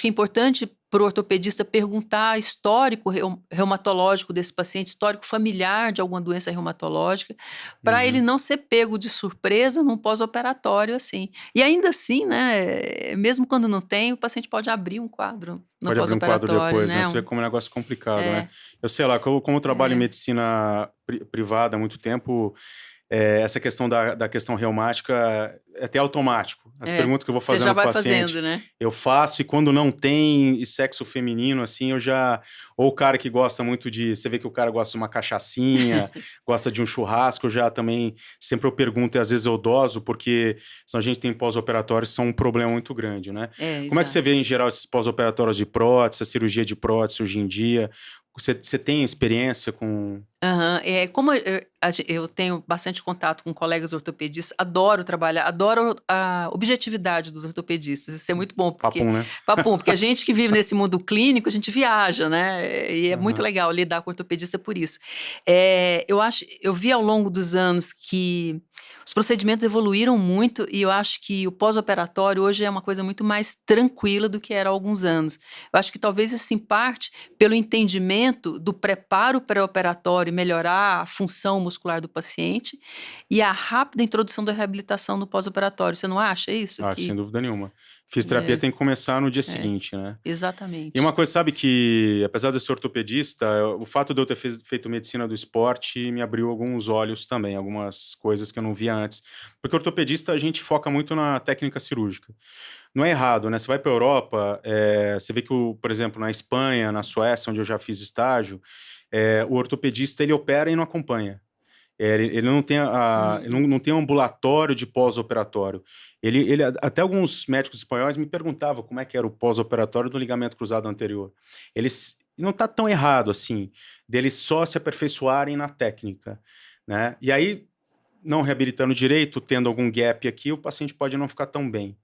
importante para o ortopedista perguntar histórico reumatológico desse paciente, histórico familiar de alguma doença reumatológica, para ele não ser pego de surpresa num pós-operatório assim. E ainda assim, né, mesmo quando não tem, o paciente pode abrir um quadro no Pode abrir um quadro pós-operatório, depois, né? né? Você vê como é um negócio complicado, né? É, Eu sei lá, como eu trabalho em medicina privada há muito tempo, essa questão da questão reumática é até automático. As perguntas que eu vou você fazendo já pro vai paciente, fazendo, né? eu faço, e quando não tem e sexo feminino, assim, eu já... Ou o cara que gosta muito de... Você vê que o cara gosta de uma cachaçinha, gosta de um churrasco, eu já também... Sempre eu pergunto e às vezes eu doso, porque senão a gente tem pós-operatórios, são um problema muito grande, né? Como é que você vê, em geral, esses pós-operatórios de prótese, a cirurgia de prótese hoje em dia? Você tem experiência com... Como eu tenho bastante contato com colegas ortopedistas, adoro trabalhar, adoro a objetividade dos ortopedistas. Isso é muito bom, Papum, né? porque a gente que vive nesse mundo clínico, a gente viaja, né? E é muito legal lidar com ortopedista por isso. Eu vi ao longo dos anos que os procedimentos evoluíram muito e eu acho que o pós-operatório hoje é uma coisa muito mais tranquila do que era há alguns anos. Eu acho que talvez isso, em parte, pelo entendimento do preparo pré-operatório, melhorar a função muscular do paciente e a rápida introdução da reabilitação no pós-operatório. Você não acha isso? Sem dúvida nenhuma. Fisioterapia tem que começar no dia seguinte, né? Exatamente. E uma coisa, sabe, que apesar de eu ser ortopedista, o fato de eu ter feito medicina do esporte me abriu alguns olhos também, algumas coisas que eu não via antes. Porque ortopedista, a gente foca muito na técnica cirúrgica. Não é errado, né? Você vai para a Europa, você vê que, por exemplo, na Espanha, na Suécia, onde eu já fiz estágio, o ortopedista, ele opera e não acompanha. Ele não tem ele não tem um ambulatório de pós-operatório. Até alguns médicos espanhóis me perguntavam como é que era o pós-operatório do ligamento cruzado anterior. Não está tão errado assim, deles só se aperfeiçoarem na técnica, né? E aí, não reabilitando direito, tendo algum gap aqui, o paciente pode não ficar tão bem.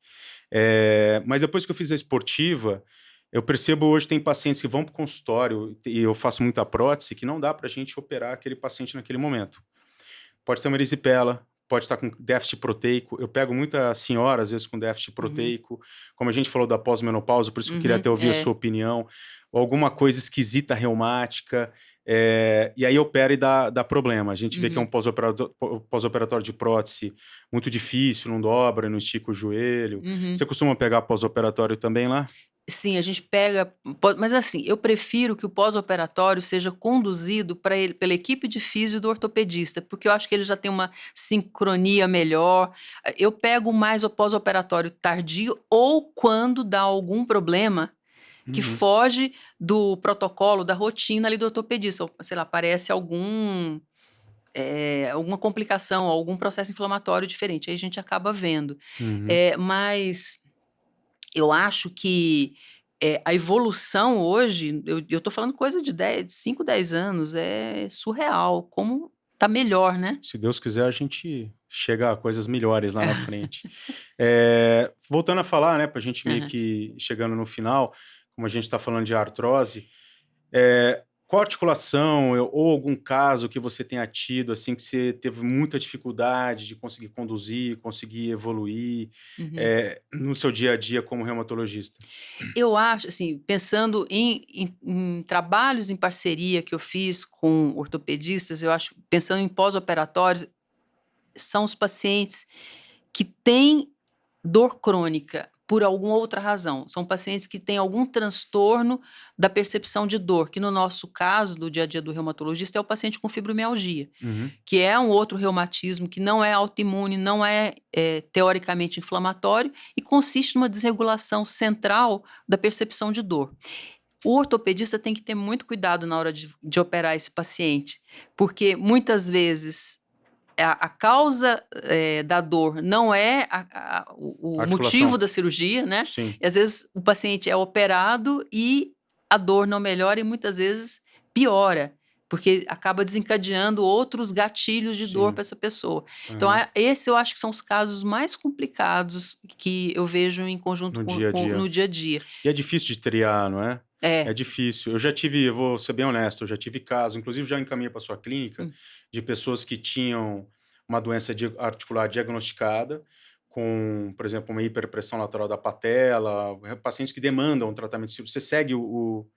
Mas depois que eu fiz a esportiva, eu percebo hoje tem pacientes que vão para o consultório, e eu faço muita prótese, que não dá para a gente operar aquele paciente naquele momento. Pode ter uma erisipela, pode estar com déficit proteico. Eu pego muita senhora, às vezes, com déficit proteico. Como a gente falou da pós-menopausa, por isso que eu queria até ouvir a sua opinião. Ou alguma coisa esquisita reumática. E aí opera e dá problema. A gente vê que é um pós-operatório de prótese muito difícil, não dobra, não estica o joelho. Você costuma pegar pós-operatório também lá? Sim, a gente pega, mas assim, eu prefiro que o pós-operatório seja conduzido pela equipe de físio do ortopedista, porque eu acho que ele já tem uma sincronia melhor. Eu pego mais o pós-operatório tardio ou quando dá algum problema que foge do protocolo, da rotina ali do ortopedista, ou, sei lá, aparece alguma complicação, algum processo inflamatório diferente, aí a gente acaba vendo. Mas eu acho que a evolução hoje, eu tô falando coisa de 5, 10 anos, é surreal, como tá melhor, né? Se Deus quiser, a gente chega a coisas melhores lá na frente. Voltando a falar, né, pra gente meio que chegando no final, como a gente tá falando de artrose, qual articulação ou algum caso que você tenha tido, assim, que você teve muita dificuldade de conseguir conduzir, conseguir evoluir, no seu dia a dia como reumatologista? Eu acho, assim, pensando em trabalhos em parceria que eu fiz com ortopedistas, eu acho, pensando em pós-operatórios, são os pacientes que têm dor crônica por alguma outra razão. São pacientes que têm algum transtorno da percepção de dor, que no nosso caso, do dia a dia do reumatologista, é o paciente com fibromialgia, que é um outro reumatismo que não é autoimune, não é, teoricamente inflamatório e consiste numa desregulação central da percepção de dor. O ortopedista tem que ter muito cuidado na hora de operar esse paciente, porque muitas vezes a causa da dor não é o Articulação. motivo da cirurgia, né? Sim. E às vezes o paciente é operado e a dor não melhora e muitas vezes piora, porque acaba desencadeando outros gatilhos de dor Sim. para essa pessoa. Então, Aham. esse eu acho que são os casos mais complicados que eu vejo em conjunto No dia a dia. no dia a dia. E é difícil de triar, não é? É É. difícil. Eu vou ser bem honesto, eu já tive casos, inclusive já encaminhei para sua clínica, Hum. de pessoas que tinham uma doença articular diagnosticada, com, por exemplo, uma hiperpressão lateral da patela, pacientes que demandam um tratamento. Se você segue o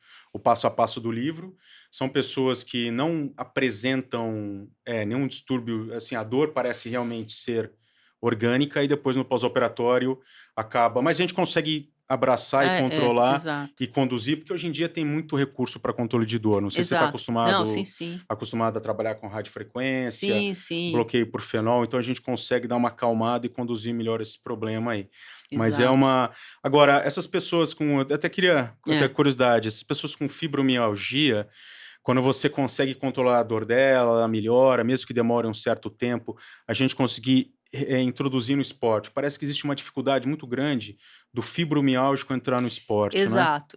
passo a passo do livro, são pessoas que não apresentam nenhum distúrbio, assim, a dor parece realmente ser orgânica e depois no pós-operatório acaba. Mas a gente consegue abraçar e controlar Exato. e conduzir, porque hoje em dia tem muito recurso para controle de dor. Não sei se você está Exato. Não, sim. acostumado a trabalhar com radiofrequência, Sim. bloqueio por fenol, então a gente consegue dar uma acalmada e conduzir melhor esse problema aí. Mas é Exato. uma... Agora, essas pessoas com... Eu até queria ter curiosidade, essas pessoas com fibromialgia, quando você consegue controlar a dor dela, ela melhora, mesmo que demore um certo tempo, a gente conseguir introduzir no esporte. Parece que existe uma dificuldade muito grande do fibromialgico entrar no esporte, não é? Exato.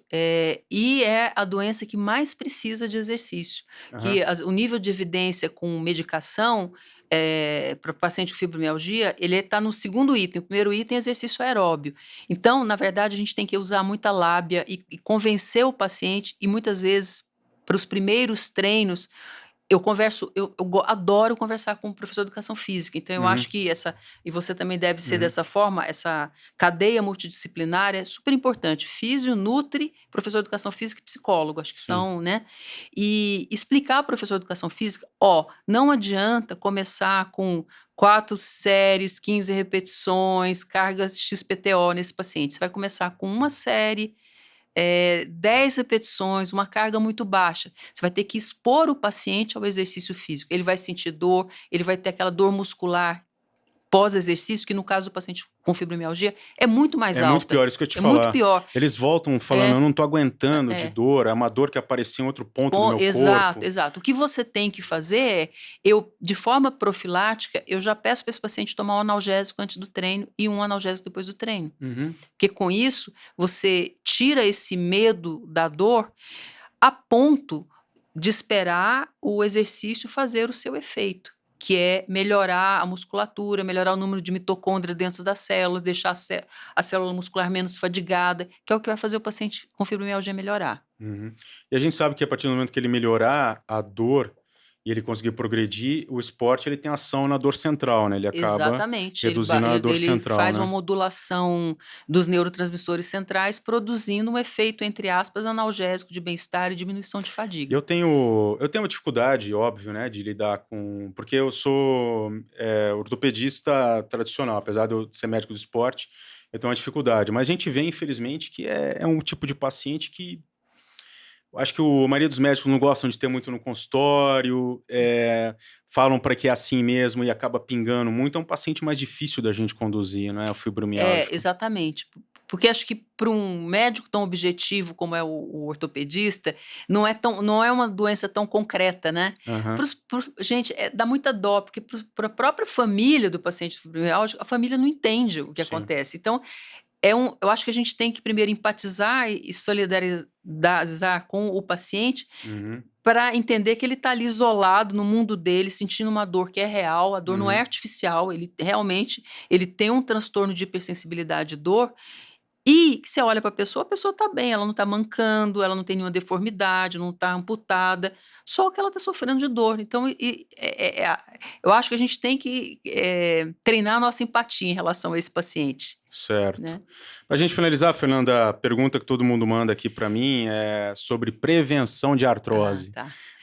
E é a doença que mais precisa de exercício. Que o nível de evidência com medicação para paciente com fibromialgia, ele está no segundo item. O primeiro item é exercício aeróbio. Então, na verdade, a gente tem que usar muita lábia e convencer o paciente, e muitas vezes, para os primeiros treinos, eu adoro conversar com o professor de educação física, então eu acho que e você também deve ser dessa forma, essa cadeia multidisciplinar é super importante, físio, nutri, professor de educação física e psicólogo, acho que são, né? E explicar ao professor de educação física, não adianta começar com 4 séries, 15 repetições, carga XPTO nesse paciente, você vai começar com uma série, 10 repetições, uma carga muito baixa. Você vai ter que expor o paciente ao exercício físico. Ele vai sentir dor, ele vai ter aquela dor muscular pós-exercício, que no caso do paciente com fibromialgia é muito mais alta. É muito pior, isso que eu ia te falar. Muito pior. Eles voltam falando, eu não estou aguentando de dor, é uma dor que apareceu em outro ponto do meu corpo. Exato. O que você tem que fazer de forma profilática, eu já peço para esse paciente tomar um analgésico antes do treino e um analgésico depois do treino. Porque com isso, você tira esse medo da dor a ponto de esperar o exercício fazer o seu efeito, que é melhorar a musculatura, melhorar o número de mitocôndria dentro das células, deixar a célula muscular menos fadigada, que é o que vai fazer o paciente com fibromialgia melhorar. E a gente sabe que a partir do momento que ele melhorar a dor e ele conseguir progredir, o esporte ele tem ação na dor central, né? Ele acaba reduzindo a dor central, ele faz né? uma modulação dos neurotransmissores centrais, produzindo um efeito, entre aspas, analgésico de bem-estar e diminuição de fadiga. Eu tenho uma dificuldade, óbvio, né, de lidar com... Porque eu sou ortopedista tradicional, apesar de eu ser médico do esporte, eu tenho uma dificuldade. Mas a gente vê, infelizmente, que é um tipo de paciente que... Acho que a maioria dos médicos não gostam de ter muito no consultório, falam para que é assim mesmo e acaba pingando muito. É um paciente mais difícil da gente conduzir, não é? O fibromialgico. Exatamente. Porque acho que para um médico tão objetivo como é o ortopedista, não é uma doença tão concreta, né? Gente, dá muita dó, porque para a própria família do paciente fibromialgico, a família não entende o que acontece. Então, eu acho que a gente tem que primeiro empatizar e solidarizar com o paciente para entender que ele está ali isolado no mundo dele, sentindo uma dor que é real, a dor não é artificial, ele tem um transtorno de hipersensibilidade à dor. E você olha para a pessoa está bem, ela não está mancando, ela não tem nenhuma deformidade, não está amputada, só que ela está sofrendo de dor. Então, eu acho que a gente tem que treinar a nossa empatia em relação a esse paciente. Certo. Né? Para a gente finalizar, Fernanda, a pergunta que todo mundo manda aqui para mim é sobre prevenção de artrose.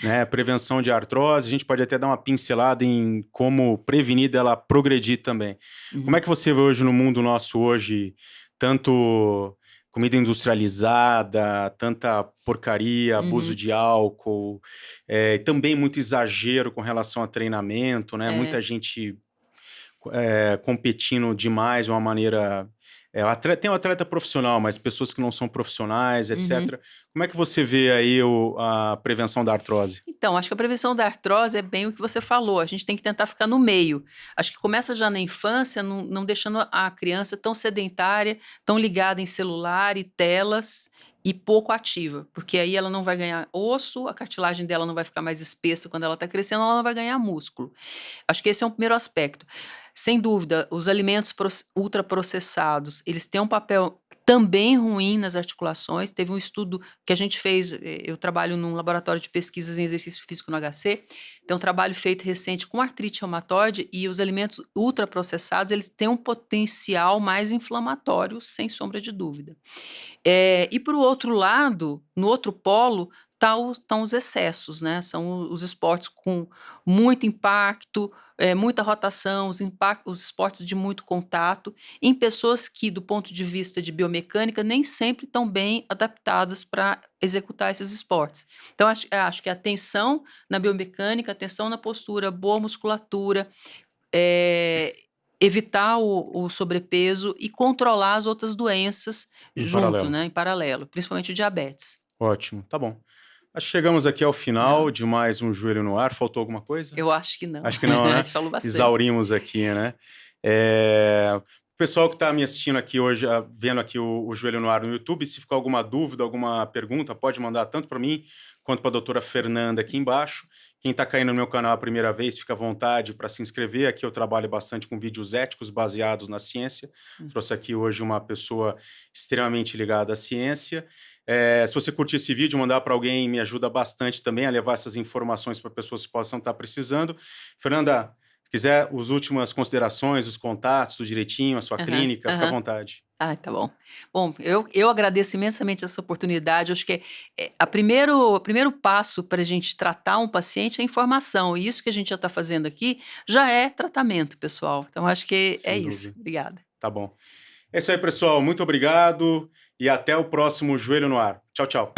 Né? Prevenção de artrose, a gente pode até dar uma pincelada em como prevenir dela progredir também. Como é que você vê hoje no mundo nosso hoje, tanto comida industrializada, tanta porcaria, abuso de álcool, também muito exagero com relação a treinamento, né? Muita gente competindo demais de uma maneira Tem o atleta profissional, mas pessoas que não são profissionais, Uhum. etc. Como é que você vê aí a prevenção da artrose? Então, acho que a prevenção da artrose é bem o que você falou, a gente tem que tentar ficar no meio. Acho que começa já na infância, não deixando a criança tão sedentária, tão ligada em celular e telas e pouco ativa, porque aí ela não vai ganhar osso, a cartilagem dela não vai ficar mais espessa quando ela está crescendo, ela não vai ganhar músculo. Acho que esse é um primeiro aspecto. Sem dúvida, os alimentos ultraprocessados, eles têm um papel também ruim nas articulações. Teve um estudo que a gente fez, eu trabalho num laboratório de pesquisas em exercício físico no HC, tem um trabalho feito recente com artrite reumatoide e os alimentos ultraprocessados, eles têm um potencial mais inflamatório, sem sombra de dúvida. E por outro lado, no outro polo, estão os excessos, né? São os esportes com muito impacto, muita rotação, os esportes de muito contato, em pessoas que, do ponto de vista de biomecânica, nem sempre estão bem adaptadas para executar esses esportes. Então, acho que a atenção na biomecânica, atenção na postura, boa musculatura, evitar o sobrepeso e controlar as outras doenças Em junto, paralelo. né, em paralelo, principalmente o diabetes. Ótimo, tá bom. Acho que chegamos aqui ao final de mais um Joelho no Ar. Faltou alguma coisa? Eu acho que não. Acho que não, A né? gente falou bastante. Exaurimos aqui, né? O pessoal que está me assistindo aqui hoje, vendo aqui o Joelho no Ar no YouTube, se ficar alguma dúvida, alguma pergunta, pode mandar tanto para mim quanto para a doutora Fernanda aqui embaixo. Quem está caindo no meu canal a primeira vez, fica à vontade para se inscrever. Aqui eu trabalho bastante com vídeos éticos baseados na ciência. Trouxe aqui hoje uma pessoa extremamente ligada à ciência. Se você curtir esse vídeo, mandar para alguém me ajuda bastante também a levar essas informações para pessoas que possam estar precisando. Fernanda, se quiser as últimas considerações, os contatos, tudo direitinho, a sua clínica, fica à vontade. Tá bom. Bom, eu agradeço imensamente essa oportunidade. Acho que o primeiro passo para a gente tratar um paciente é a informação. E isso que a gente já está fazendo aqui já é tratamento, pessoal. Então, acho que é isso. Obrigada. Tá bom. É isso aí, pessoal. Muito obrigado e até o próximo Joelho no Ar. Tchau, tchau.